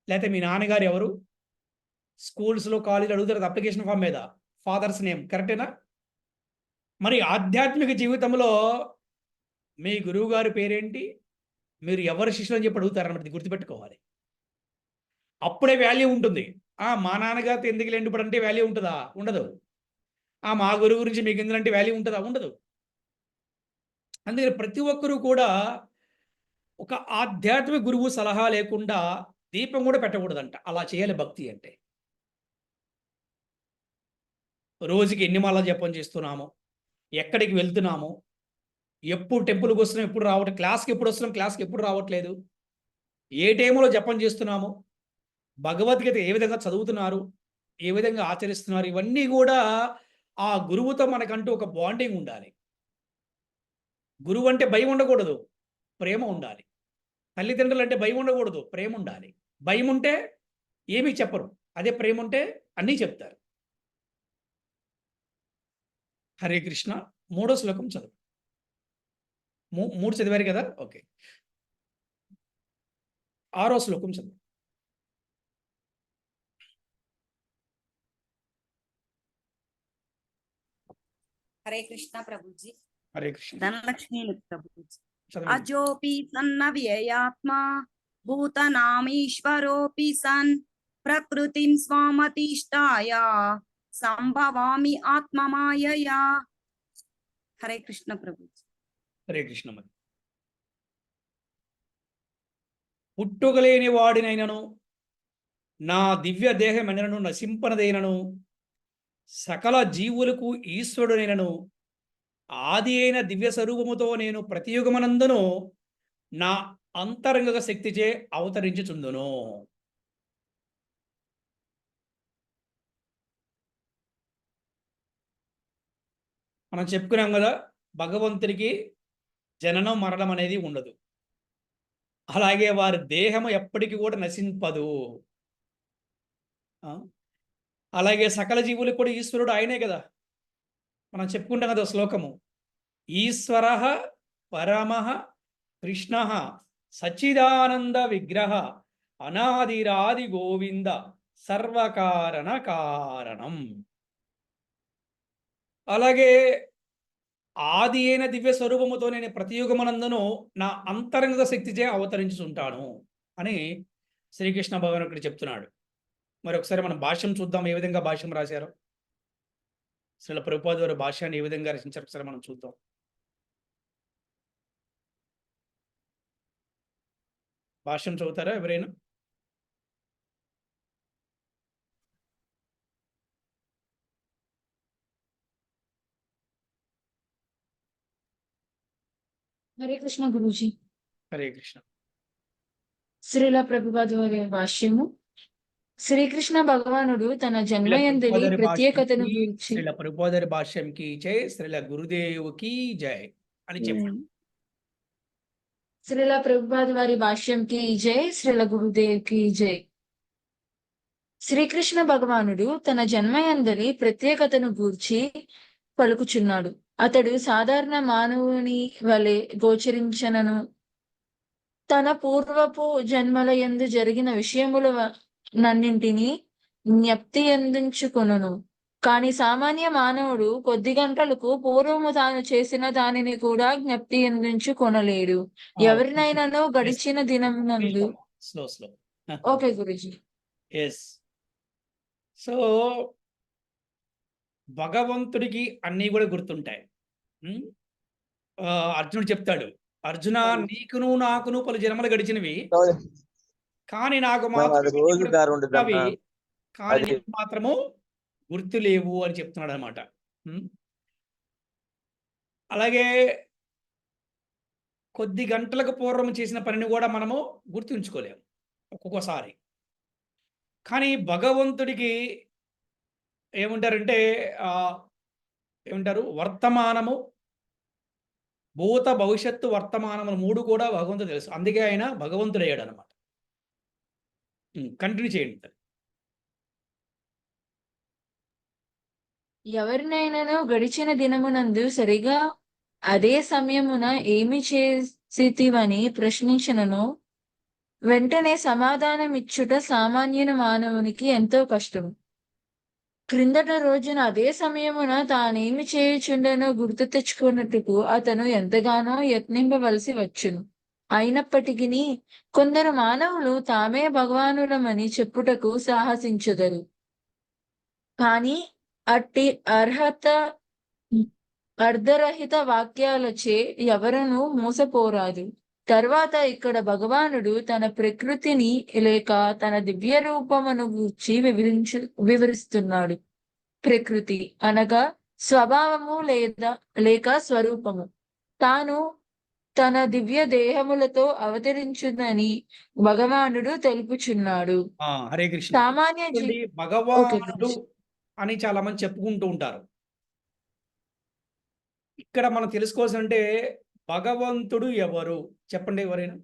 లేకపోతే మీ నాన్నగారు ఎవరు? స్కూల్స్లో, కాలేజీలో అడుగుతారు అప్లికేషన్ ఫామ్ మీద ఫాదర్స్ నేమ్. కరెక్టేనా? మరి ఆధ్యాత్మిక జీవితంలో మీ గురువుగారి పేరేంటి, మీరు ఎవరి శిష్యులు అని చెప్పి అడుగుతారన్నమాట. ఇది గుర్తుపెట్టుకోవాలి. అప్పుడే వాల్యూ ఉంటుంది. మా నాన్నగారితో ఎందుకు లేండి ఇప్పుడు అంటే వాల్యూ ఉంటుందా? ఉండదు. మా గురువు గురించి మీకు ఎందుకంటే వాల్యూ ఉంటుందా? ఉండదు. అందుకని ప్రతి ఒక్కరూ కూడా ఒక ఆధ్యాత్మిక గురువు సలహా లేకుండా దీపం కూడా పెట్టకూడదంట. అలా చేయాలి భక్తి అంటే. రోజుకి ఎన్ని మాలలు జపం చేస్తున్నాము, ఎక్కడికి వెళ్తున్నాము, ఎప్పుడు టెంపుల్కి వస్తున్నాం, ఎప్పుడు రావట్లేదు, క్లాస్కి ఎప్పుడు వస్తున్నాం, క్లాస్కి ఎప్పుడు రావట్లేదు, ఏ టైంలో జపం చేస్తున్నాము, భగవద్గీత ఏ విధంగా చదువుతున్నారు, ఏ విధంగా ఆచరిస్తున్నారు, ఇవన్నీ కూడా ఆ గురువుతో మనకంటూ ఒక బాండింగ్ ఉండాలి. గురువు అంటే భయం ఉండకూడదు, ప్రేమ ఉండాలి. తల్లిదండ్రులు అంటే భయం ఉండకూడదు, ప్రేమ ఉండాలి. భయం ఉంటే ఏమీ చెప్పరు. అదే ప్రేమ ఉంటే అన్నీ చెప్తారు. హరే కృష్ణ. 3వ శ్లోకం చదువు. 3 చదివారు కదా? ఓకే. 6వ శ్లోకం చదువు. హరే కృష్ణ ప్రభుజీ. హరే కృష్ణ. ధనలక్ష్మి ప్రభుజీ. చదవండి. అజోపి సన్న వ్యయాత్మా భూతనామీశ్వరోపి సన్ ప్రకృతిం స్వామతిష్టాయ సంభవామి ఆత్మమాయయా. హరే కృష్ణ ప్రభుజీ. హరే కృష్ణ. మరి పుట్టుకలేని వాడినైనను, నా దివ్య దేహమైనను నశింపనదైనను, సకల జీవులకు ఈశ్వరుడైనను, ఆది అయిన దివ్య స్వరూపముతో నేను ప్రతి యుగమనందును నా అంతరంగ శక్తిచే అవతరించుచుందును. మనం చెప్పుకున్నాం కదా, భగవంతుడికి జననం మరణం అనేది ఉండదు. అలాగే వారి దేహము ఎప్పటికీ కూడా నశింపదు. అలాగే సకల జీవులకు కూడా ఈశ్వరుడు ఆయనే కదా. మనం చెప్పుకుంటాం కదా శ్లోకము, ఈశ్వర పరమ కృష్ణ సచ్చిదానంద విగ్రహ అనాదిరాది గోవింద సర్వకారణ కారణం. అలాగే ఆది అయిన దివ్య స్వరూపముతో నేను ప్రతి యుగమునందును నా అంతరంగ శక్తిచే అవతరించుంటాను అని శ్రీకృష్ణ భగవానుడు చెప్తున్నాడు. మరి ఒకసారి మనం భాష్యం చూద్దాం, ఏ విధంగా భాష్యం రాశారో. శ్రీల ప్రభుపాద వారి భాష్యాన్ని ఏ విధంగా రచించారు ఒకసారి మనం చూద్దాం. భాష్యం చదువుతారా ఎవరైనా? హరే కృష్ణ గురూజీ. హరే కృష్ణ. శ్రీల ప్రభుపాద వారి భాష్యము. శ్రీకృష్ణ భగవానుడు తన శ్రీల జన్మయందలి ప్రభుపాద వారి ప్రత్యేకతను భాష్యంకి, గురించి శ్రీల ప్రభుపాద వారి భాష్యంకి జై, శ్రీల గురుదేవుకి జై అని చెప్పండి. శ్రీల ప్రభుపాద వారి భాష్యంకి జై, శ్రీల గురుదేవ్కి జై. శ్రీకృష్ణ భగవానుడు తన జన్మయందలి ప్రత్యేకతను గూర్చి పలుకుచున్నాడు. అతడు సాధారణ మానవుని వలె గోచరించనను తన పూర్వపు జన్మల యందు జరిగిన విషయములన్నింటినీ జ్ఞప్తి అందించుకొనును. కాని సామాన్య మానవుడు కొద్ది గంటలకు పూర్వము తాను చేసిన దానిని కూడా జ్ఞప్తి అందించుకొనలేడు. ఎవరినైనాను గడిచిన దినమునందు slow slow. Okay Guruji. Yes. So భగవంతుడికి అన్నీ కూడా గుర్తుంటాయి. అర్జునుడు చెప్తాడు, అర్జున నీకును నాకును పలు జన్మలు గడిచినవి, కానీ నాకు మాత్రం కానీ నీకు మాత్రము గుర్తులేవు అని చెప్తున్నాడు అనమాట. అలాగే కొద్ది గంటలకు పూర్వం చేసిన పనిని కూడా మనము గుర్తుంచుకోలేము ఒక్కొక్కసారి. కానీ భగవంతుడికి ఏమంటారంటే ఏమంటారు, వర్తమానము, భూత భవిష్యత్తు వర్తమానములు మూడు కూడా భగవంతుడు తెలుసు. అందుకే ఆయన భగవంతుడయ్యాడు అనమాట. కంటిన్యూ చేయండి. ఎవరినైనాను గడిచిన దినమునందు సరిగా అదే సమయమున ఏమి చేసితివని ప్రశ్నించినను వెంటనే సమాధానమిచ్చుట సామాన్యుని మానవునికి ఎంతో కష్టం. క్రిందట రోజున అదే సమయమున తానేమి చేయుచుండనో గుర్తు తెచ్చుకున్నట్టుకు అతను ఎంతగానో యత్నింపవలసి వచ్చును. అయినప్పటికీ కొందరు మానవులు తామే భగవానులమని చెప్పుటకు సాహసించుదరు. కానీ అట్టి అర్ధరహిత వాక్యాలచే ఎవరను మోసపోరాదు. తర్వాత ఇక్కడ భగవానుడు తన ప్రకృతిని లేక తన దివ్య రూపమును గూర్చి వివరిస్తున్నాడు. ప్రకృతి అనగా స్వభావము లేక స్వరూపము. తాను తన దివ్య దేహములతో అవతరించుదని భగవానుడు తెలుపుచున్నాడు. హరే కృష్ణ. సామాన్య భగవానుడు అని చాలా మంది చెప్పుకుంటూ ఉంటారు. ఇక్కడ మనం తెలుసుకోవాల్సిందంటే భగవంతుడు ఎవరు చెప్పండి ఎవరైనా.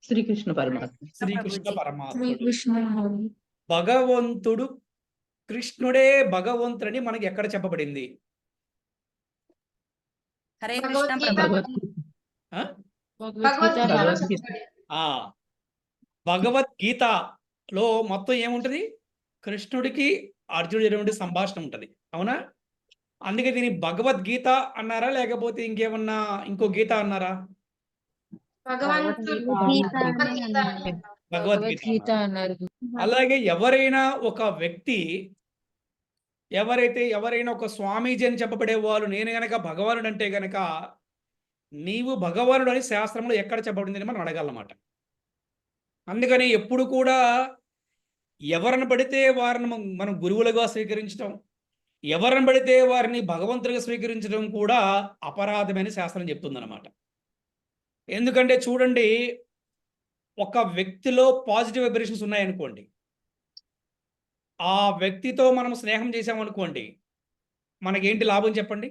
శ్రీకృష్ణ పరమాత్మ. శ్రీకృష్ణ పరమాత్మ. శ్రీకృష్ణ భగవంతుడు, కృష్ణుడే భగవంతుడని మనకి ఎక్కడ చెప్పబడింది? హరే కృష్ణ భగవద్గీతలో మొత్తం ఏముంటది? కృష్ణుడికి అర్జునుడి సంభాషణ ఉంటది, అవునా? అందుకే దీన్ని భగవద్గీత అన్నారా, లేకపోతే ఇంకేమన్నా ఇంకో గీత అన్నారా? భగవద్గీత అన్నారు. అలాగే ఎవరైనా ఒక వ్యక్తి, ఎవరైనా ఒక స్వామీజీ అని చెప్పబడే వాళ్ళు నేను గనక భగవానుడు అంటే గనక నీవు భగవానుడు అని శాస్త్రంలో ఎక్కడ చెప్పబడింది అని మనం అడగాలన్నమాట. అందుకని ఎప్పుడు కూడా ఎవరిని పడితే వారిని మనం గురువులుగా స్వీకరించడం, ఎవరిని పడితే వారిని భగవంతుడిగా స్వీకరించడం కూడా అపరాధమని శాస్త్రం చెప్తుందన్నమాట. ఎందుకంటే చూడండి, ఒక వ్యక్తిలో పాజిటివ్ వైబ్రేషన్స్ ఉన్నాయనుకోండి, ఆ వ్యక్తితో మనం స్నేహం చేసామనుకోండి, మనకేంటి లాభం చెప్పండి?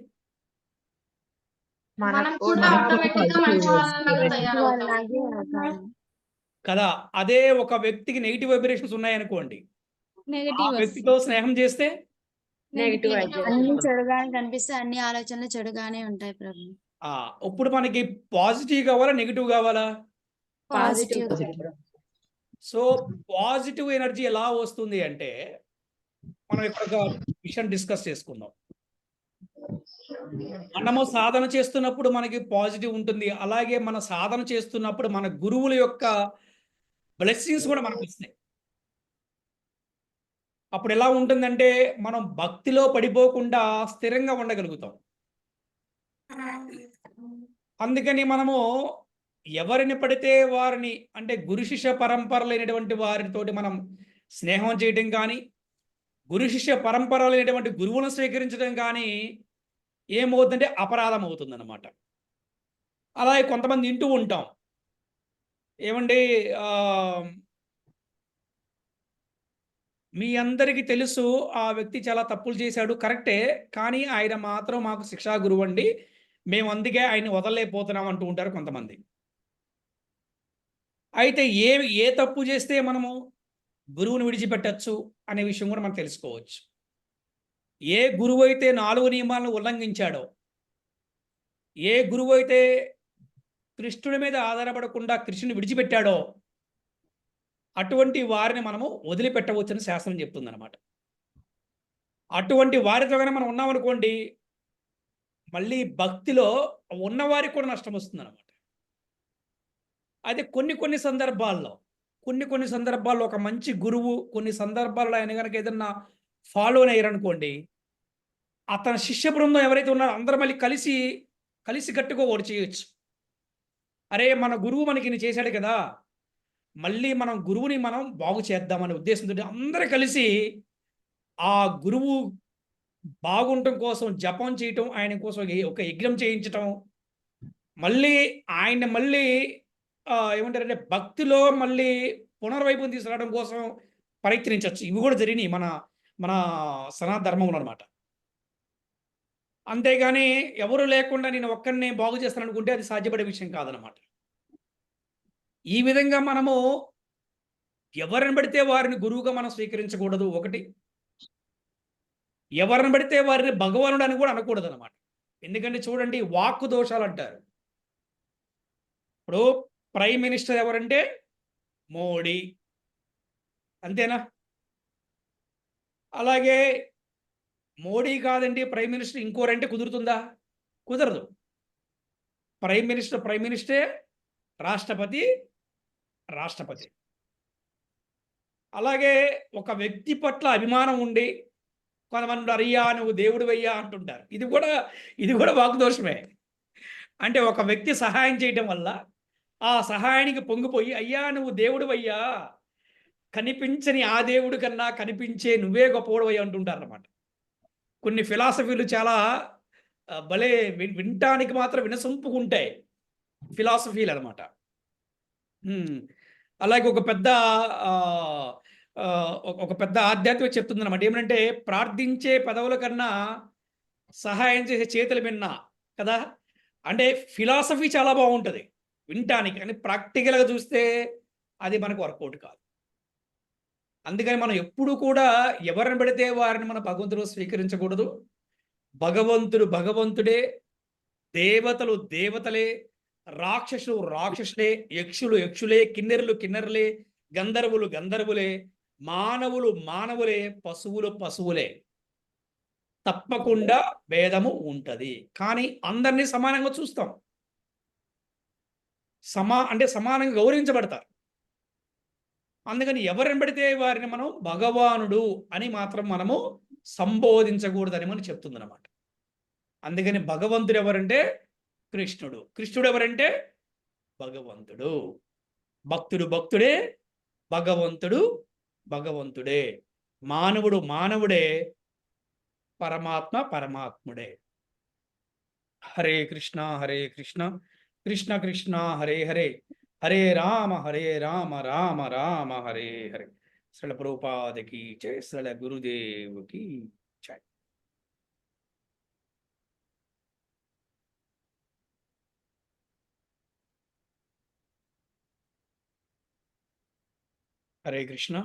కదా. అదే ఒక వ్యక్తికి నెగిటివ్ వైబ్రేషన్స్ ఉన్నాయనుకోండి, ఆ నెగటివ్ వ్యక్తితో స్నేహం చేస్తే నెగటివ్ Negative. చెడుగానే కనిపిస్తే అన్ని ఆలోచనలు చెడుగానే ఉంటాయి ప్రభు. ఇప్పుడు మనకి పాజిటివ్ కావాలా, నెగిటివ్ కావాలా? Positive positive. So positive energy ఎలా వస్తుంది అంటే, మనం ఇక్కడ ఒక విషయం డిస్కస్ చేసుకుందాం. మనము సాధన చేస్తున్నప్పుడు మనకి పాజిటివ్ ఉంటుంది. అలాగే మన సాధన చేస్తున్నప్పుడు మన గురువుల యొక్క బ్లెస్సింగ్స్ కూడా మనకు వస్తాయి. అప్పుడు ఎలా ఉంటుందంటే, మనం భక్తిలో పడిపోకుండా స్థిరంగా ఉండగలుగుతాం. అందుకని మనము ఎవరిని పడితే వారిని, అంటే గురు శిష్య పరంపరలైనటువంటి వారితోటి మనం స్నేహం చేయడం కానీ, గురు శిష్య పరంపరలైనటువంటి గురువులను స్వీకరించడం కానీ ఏమవుతుందంటే అపరాధం అవుతుందన్నమాట. అలాగే కొంతమంది వింటూ ఉంటాం, ఏమండి మీ అందరికీ తెలుసు ఆ వ్యక్తి చాలా తప్పులు చేశాడు, కరెక్టే, కానీ ఆయన మాత్రం మాకు శిక్షా గురువు అండి, మేము అందుకే ఆయన వదలలేకపోతున్నాం అంటూ ఉంటారు కొంతమంది. అయితే ఏ తప్పు చేస్తే మనము గురువుని విడిచిపెట్టచ్చు అనే విషయం కూడా మనం తెలుసుకోవచ్చు. ఏ గురువు అయితే 4 నియమాలను ఉల్లంఘించాడో, ఏ గురువు అయితే కృష్ణుడి మీద ఆధారపడకుండా కృష్ణుని విడిచిపెట్టాడో, అటువంటి వారిని మనము వదిలిపెట్టవచ్చని శాస్త్రం చెప్తుంది అనమాట. అటువంటి వారితో కనుక మనం ఉన్నామనుకోండి, మళ్ళీ భక్తిలో ఉన్నవారికి కూడా నష్టం వస్తుంది అనమాట. అయితే కొన్ని సందర్భాల్లో ఒక మంచి గురువు కొన్ని సందర్భాల్లో ఆయన కనుక ఏదన్నా ఫాలో అయ్యారనుకోండి, అతని శిష్య బృందం ఎవరైతే ఉన్నారో అందరూ మళ్ళీ కలిసి కట్టుగా ఒకటి చేయొచ్చు. అరే మన గురువు మనకి ఇన్ని చేశాడు కదా, మళ్ళీ మనం గురువుని మనం బాగు చేద్దామనే ఉద్దేశంతో అందరూ కలిసి ఆ గురువు బాగుండటం కోసం జపం చేయటం, ఆయన కోసం ఒక యజ్ఞం చేయించటం, మళ్ళీ ఆయన ఏమంటారంటే భక్తిలో మళ్ళీ పునర్వైపుని తీసుకురావడం కోసం ప్రయత్నించవచ్చు. ఇవి కూడా జరిగినాయి మన సనాతన ధర్మంలో అనమాట. అంతేగాని ఎవరు లేకుండా నేను ఒక్కరిని బాగు చేస్తాను అనుకుంటే అది సాధ్యపడే విషయం కాదనమాట. ఈ విధంగా మనము ఎవరిని పడితే వారిని గురువుగా మనం స్వీకరించకూడదు. ఒకటి, ఎవరిని పడితే వారిని భగవానుడు అని కూడా అనకూడదు అనమాట. ఎందుకంటే చూడండి, వాక్కు దోషాలు అంటారు. ఇప్పుడు ప్రైమ్ మినిస్టర్ ఎవరంటే మోడీ, అంతేనా? అలాగే మోడీ కాదండి ప్రైమ్ మినిస్టర్ ఇంకోరంటే కుదురుతుందా? కుదరదు. ప్రైమ్ మినిస్టరే, రాష్ట్రపతి రాష్ట్రపతి. అలాగే ఒక వ్యక్తి పట్ల అభిమానం ఉండి కొంతమంది అయ్యా నువ్వు దేవుడు అయ్యా అంటుంటారు. ఇది కూడా వాగ్దోషమే. అంటే ఒక వ్యక్తి సహాయం చేయడం వల్ల ఆ సహాయానికి పొంగిపోయి అయ్యా నువ్వు దేవుడు అయ్యా, కనిపించని ఆ దేవుడి కన్నా కనిపించే నువ్వే గొప్పవాడు అయ్యా అంటుంటారు అన్నమాట. కొన్ని ఫిలాసఫీలు చాలా భలే వినటానికి మాత్రం వినసొంపుకుంటాయి ఫిలాసఫీలు అనమాట. అలాగే ఒక పెద్ద ఆధ్యాత్మిక చెప్తుంది అనమాట. ఏమంటే ప్రార్థించే పెదవుల కన్నా సహాయం చేసే చేతులు విన్నా కదా. అంటే ఫిలాసఫీ చాలా బాగుంటుంది వినటానికి, కానీ ప్రాక్టికల్గా చూస్తే అది మనకు వర్కౌట్ కాదు. అందుకని మనం ఎప్పుడు కూడా ఎవరిని పడితే వారిని మన భగవంతుడు స్వీకరించకూడదు. భగవంతుడు భగవంతుడే, దేవతలు దేవతలే, రాక్షసులు రాక్షసులే, యక్షులు యక్షులే, కిన్నెరులు కిన్నెరలే, గంధర్వులు గంధర్వులే, మానవులు మానవులే, పశువులు పశువులే. తప్పకుండా భేదము ఉంటది, కానీ అందరినీ సమానంగా చూస్తాం. అంటే సమానంగా గౌరవించబడతారు. అందుకని ఎవరిని పడితే వారిని మనం భగవానుడు అని మాత్రం మనము సంబోధించకూడదని మనం చెప్తుంది అన్నమాట. అందుకని భగవంతుడు ఎవరంటే కృష్ణుడు, కృష్ణుడు ఎవరంటే భగవంతుడు, భక్తుడు భక్తుడే, భగవంతుడు భగవంతుడే, మానవుడు మానవుడే, పరమాత్మ పరమాత్ముడే. హరే కృష్ణ కృష్ణ కృష్ణ హరే హరే, హరే రామ రామ రామ హరే హరే. శ్రీల ప్రభుపాదకి జై, శ్రీల గురుదేవుకి జై. హరే కృష్ణ.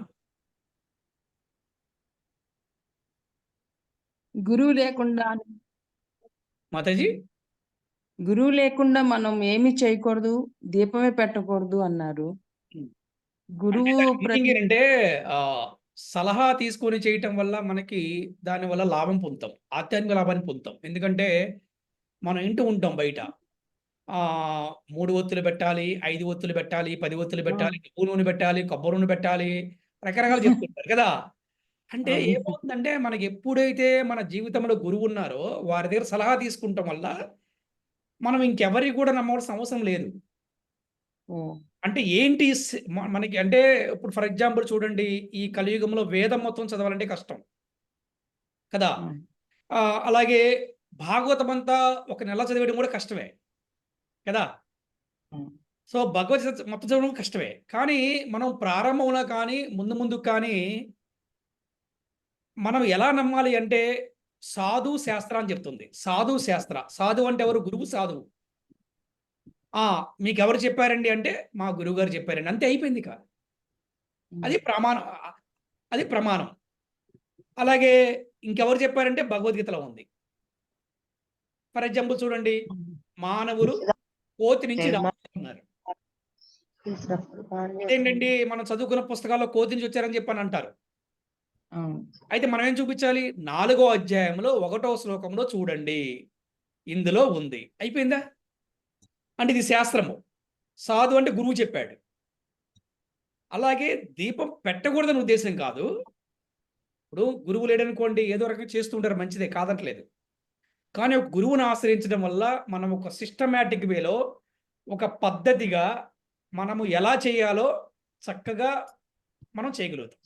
గురువు లేకుండా మాతాజీ గురువు లేకుండా మనం ఏమి చేయకూడదు, దీపమే పెట్టకూడదు అన్నారు. ఉమ్. గురువు అంటే మీనింగ్ ప్రతి ఏంటంటే ఆ, సలహా తీసుకొని చేయటం వల్ల మనకి దానివల్ల లాభం పొందుతాం, ఆధ్యాత్మిక లాభాన్ని పొందుతాం. ఎందుకంటే మనం ఇంటూ ఉంటాం బయట 3 ఒత్తులు పెట్టాలి, 5 ఒత్తులు పెట్టాలి, 10 ఒత్తులు పెట్టాలి, నువ్వు నూనె పెట్టాలి, కొబ్బరి నూనె పెట్టాలి, రకరకాలు చెప్తుంటారు కదా. అంటే అవును. ఏమవుతుందంటే మనకి ఎప్పుడైతే మన జీవితంలో గురువు ఉన్నారో వారి దగ్గర సలహా తీసుకుంటాం వల్ల మనం ఇంకెవరి కూడా నమ్మవలసిన అవసరం లేదు. ఓ, అంటే ఏంటి మనకి అంటే ఇప్పుడు ఫర్ ఎగ్జాంపుల్ చూడండి, ఈ కలియుగంలో వేదం మొత్తం చదవాలంటే కష్టం కదా. అవును. అలాగే భాగవతం అంతా ఒక నెల చదివేయడం కూడా కష్టమే కదా. అవును. సో భగవద్గీత మొత్తం చదవడం కష్టమే. కానీ మనం ప్రారంభంలో కానీ ముందు ముందు కానీ మనం ఎలా నమ్మాలి అంటే సాధు శాస్త్ర అని చెప్తుంది. సాధు శాస్త్ర, సాధు అంటే ఎవరు? గురువు సాధువు. మీకు ఎవరు చెప్పారండి అంటే మా గురువు గారు చెప్పారండి, అంతే, అయిపోయింది ఇక. అది ప్రమాణం, అది ప్రమాణం. అలాగే ఇంకెవరు చెప్పారంటే భగవద్గీతలో ఉంది. ఫర్ ఎగ్జాంపుల్ చూడండి, మానవులు కోతి నుంచి రాన్నారు. అదేంటండి మనం చదువుకున్న పుస్తకాల్లో కోతి నుంచి వచ్చారని చెప్పని అంటారు. అవును. అయితే మనం ఏం చూపించాలి? 4వ అధ్యాయంలో 1వ శ్లోకంలో చూడండి, ఇందులో ఉంది. అయిపోయిందా? అంటే ఇది శాస్త్రము. సాధు అంటే గురువు చెప్పాడు. అలాగే దీపం పెట్టకూడదని ఉద్దేశం కాదు. ఇప్పుడు గురువు లేడనుకోండి, ఏదో రకంగా చేస్తూ ఉంటారు, మంచిదే, కాదట్లేదు. కానీ ఒక గురువుని ఆశ్రయించడం వల్ల మనం ఒక సిస్టమేటిక్ వేలో, ఒక పద్ధతిగా మనము ఎలా చేయాలో చక్కగా మనం చేయగలుగుతాం.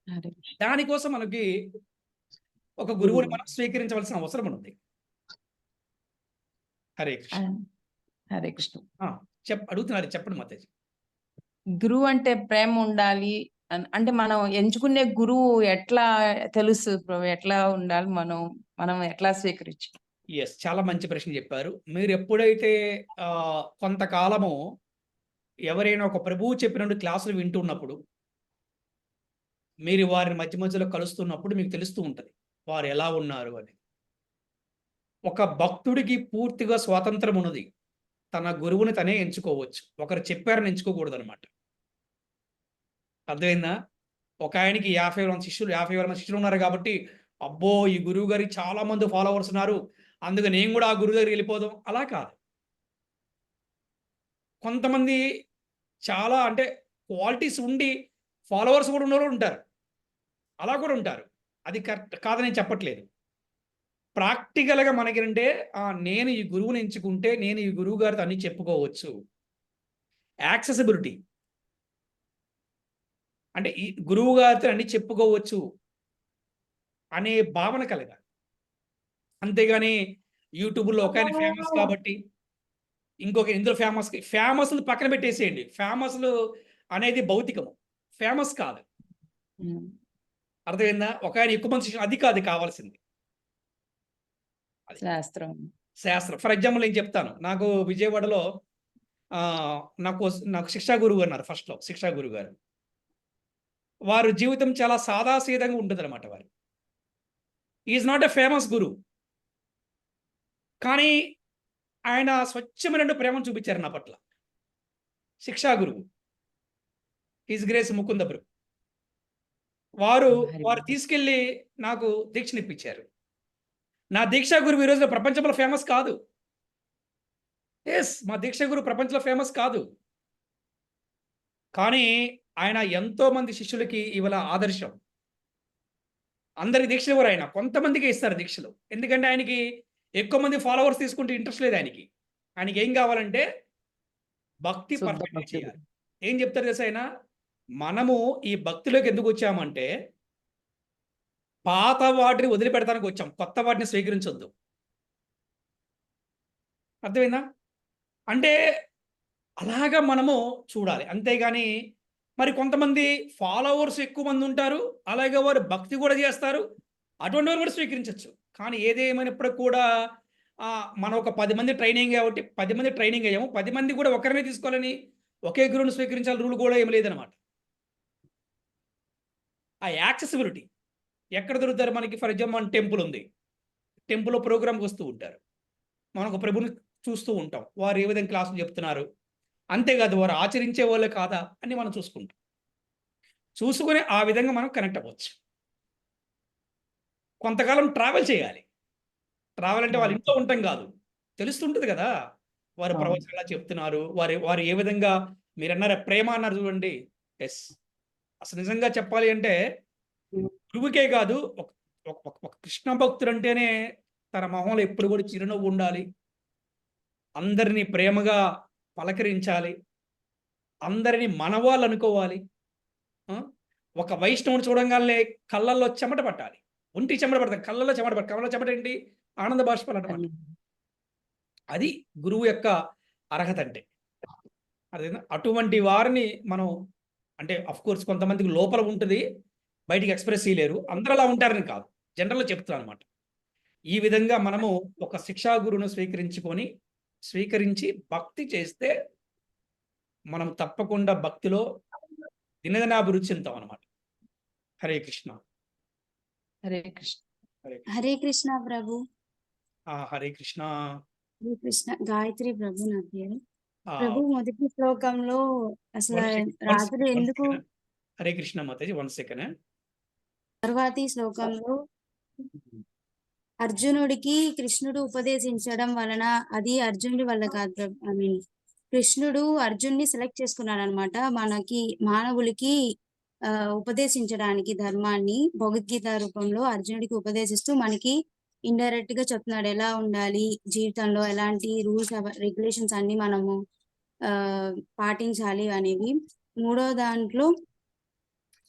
హరే దానికోసం మనకి ఒక గురువుని మనం స్వీకరించవలసిన అవసరం ఉంది. హరే కృష్ణ. హరే కృష్ణ. అడుగుతున్నారు, చెప్పండి మాతాజీ. గురువు అంటే ప్రేమ ఉండాలి అంటే మనం ఎంచుకునే గురువు ఎట్లా తెలుసు ప్రభు, ఎట్లా ఉండాలి, మనం ఎట్లా స్వీకరించు? ఎస్, చాలా మంచి ప్రశ్న చెప్పారు. మీరు ఎప్పుడైతే కొంతకాలము ఎవరైనా ఒక ప్రభువు చెప్పినట్టు క్లాసులు వింటున్నప్పుడు, మీరు వారిని మధ్య మధ్యలో కలుస్తున్నప్పుడు మీకు తెలుస్తూ ఉంటుంది వారు ఎలా ఉన్నారు అని. ఒక భక్తుడికి పూర్తిగా స్వాతంత్రం ఉన్నది, తన గురువుని తనే ఎంచుకోవచ్చు, ఒకరు చెప్పారని ఎంచుకోకూడదు అనమాట. అర్థమైందా? ఒక ఆయనకి 50,000 మంది శిష్యులు, 50,000 మంది శిష్యులు ఉన్నారు కాబట్టి, అబ్బో ఈ గురువు గారికి చాలా మంది ఫాలోవర్స్ ఉన్నారు, అందుకే నేను కూడా ఆ గురువు దగ్గరికి వెళ్ళిపోదాం, అలా కాదు. కొంతమంది చాలా అంటే క్వాలిటీస్ ఉండి ఫాలోవర్స్ కూడా ఉన్నవాళ్ళు ఉంటారు, అలా కూడా ఉంటారు. అది కరెక్ట్ కాదని చెప్పట్లేదు. ప్రాక్టికల్గా మనకేంటంటే నేను ఈ గురువుని ఎంచుకుంటే నేను ఈ గురువు గారితో అన్ని చెప్పుకోవచ్చు. యాక్సెసిబిలిటీ అంటే ఈ గురువు గారితో అన్ని చెప్పుకోవచ్చు అనే భావన కలగాలి. అంతేగాని యూట్యూబ్లో ఒక ఆయన ఫేమస్ కాబట్టి ఇంకొక ఇందులో ఫేమస్లు పక్కన పెట్టేసేయండి. ఫేమస్లు అనేది భౌతికము, ఫేమస్ కాదు. అర్థమైందా? ఒక ఆయన ఎక్కువ మంది శిష్యులు, అది కాదు కావాల్సింది. శాస్త్రం. ఫర్ ఎగ్జాంపుల్ నేను చెప్తాను. నాకు విజయవాడలో నాకు శిక్షా గురువు అన్నారు ఫస్ట్లో. శిక్షా గురువు గారు, వారు జీవితం చాలా సాదాసీదంగా ఉంటుంది అనమాట. వారు ఈజ్ నాట్ ఎ ఫేమస్ గురు, కానీ ఆయన స్వచ్ఛమైన ప్రేమను చూపించారు నా పట్ల. శిక్షా గురువు ఈజ్ గ్రేస్ ముకుందబ్రు. వారు తీసుకెళ్ళి నాకు దీక్షనిప్పించారు. నా దీక్షా గురువు ఈ రోజున ప్రపంచంలో ఫేమస్ కాదు. ఎస్, మా దీక్షా గురువు ప్రపంచంలో ఫేమస్ కాదు, కానీ ఆయన ఎంతో మంది శిష్యులకి ఇవాళ ఆదర్శం. అందరికి దీక్షలు ఇవ్వరు ఆయన, కొంతమందికి ఇస్తారు దీక్షలు. ఎందుకంటే ఆయనకి ఎక్కువ మంది ఫాలోవర్స్ తీసుకుంటే ఇంట్రెస్ట్ లేదు ఆయనకి. ఆయనకి ఏం కావాలంటే భక్తి పర్ఫెక్ట్గా చేయాలి. ఏం చెప్తారు తెలుసా ఆయన? మనము ఈ భక్తిలోకి ఎందుకు వచ్చామంటే పాత వాటిని వదిలిపెడతానికి వచ్చాం, కొత్త వాటిని స్వీకరించొద్దు. అర్థమైందా? అంటే అలాగా మనము చూడాలి. అంతేగాని మరి కొంతమంది ఫాలోవర్స్ ఎక్కువ మంది ఉంటారు, అలాగే వారు భక్తి కూడా చేస్తారు, అటువంటి వారు కూడా స్వీకరించవచ్చు. కానీ ఏదేమైనప్పుడు కూడా మనం ఒక 10 మంది ట్రైనింగ్ కాబట్టి 10 మంది ట్రైనింగ్ అయ్యాము, 10 మంది కూడా ఒకరినే తీసుకోవాలని ఒకే గురువుని స్వీకరించాలి రూల్ కూడా ఏమి లేదనమాట. ఆ యాక్సెసిబిలిటీ ఎక్కడ దొరుకుతారు మనకి? ఫర్ ఎగ్జాంపుల్ మన టెంపుల్ ఉంది, టెంపుల్లో ప్రోగ్రామ్కి వస్తూ ఉంటారు, మనం ఒక ప్రభుని చూస్తూ ఉంటాం, వారు ఏ విధంగా క్లాసులు చెప్తున్నారు, అంతేకాదు వారు ఆచరించే వాళ్ళే కాదా అని మనం చూసుకుంటాం. చూసుకుని ఆ విధంగా మనం కనెక్ట్ అవ్వచ్చు. కొంతకాలం ట్రావెల్ చేయాలి. ట్రావెల్ అంటే వాళ్ళ ఇంట్లో ఉంటాం కాదు, తెలుస్తుంటుంది కదా వారు అవును. ప్రవచనం ఎలా చెప్తున్నారు, వారు వారు ఏ విధంగా, మీరు అన్నారు ప్రేమ అన్నారు చూడండి. ఎస్, అసలు నిజంగా చెప్పాలి అంటే గురువుకే కాదు, ఒక కృష్ణ భక్తుడు అంటేనే తన మొహంలో ఎప్పుడు కూడా చిరునవ్వు ఉండాలి, అందరినీ ప్రేమగా పలకరించాలి, అందరినీ మనవాళ్ళు అనుకోవాలి. ఆ? ఒక వైష్ణవుని చూడంగానే కళ్ళల్లో చెమట పట్టాలి, ఒంటి చెమట పడతాయి, కళ్ళల్లో చెమట పట్టాలి. కళ్ళలో చెమట ఏంటి? ఆనంద బాష్పాలు అన్నమాట. అది గురువు యొక్క అర్హత అంటే. అదేనా? అటువంటి వారిని మనం, అంటే అఫ్ కోర్స్ కొంతమందికి లోపల ఉంటుంది, బయటికి ఎక్స్ప్రెస్ చేయలేరు, అందరూ అలా ఉంటారని కాదు, జనరల్గా చెప్తున్నాను అనమాట. ఈ విధంగా మనము ఒక శిక్షా గురువును స్వీకరించి భక్తి చేస్తే మనం తప్పకుండా భక్తిలో దినదినాభివృద్ధి చెందుతాం అనమాట. హరే కృష్ణ. హరే కృష్ణ. హరే కృష్ణ ప్రభు. హరే కృష్ణ. హరే కృష్ణ. గాయత్రి ప్రభు నా పేరు. ఆ, ప్రభు మొదటి శ్లోకంలో అసలు one second, one రాజులు second, one ఎందుకు, second. హరే కృష్ణ మాతాజీ, 1 సెకండ్. తర్వాతి శ్లోకంలో అర్జునుడికి కృష్ణుడు ఉపదేశించడం వలన, అది అర్జునుడి వల్ల కాదు ప్రభు. ఐ మీన్ కృష్ణుడు అర్జున్ని సెలెక్ట్ చేసుకున్నాడు అనమాట, మనకి మానవులకి ఉపదేశించడానికి ధర్మాన్ని భగవద్గీత రూపంలో అర్జునుడికి ఉపదేశిస్తూ మనకి ఇండైరెక్ట్ గా చెప్తున్నాడు ఎలా ఉండాలి జీవితంలో, ఎలాంటి రూల్స్ రెగ్యులేషన్స్ అన్ని మనము పాటించాలి అనేవి. మూడో దాంట్లో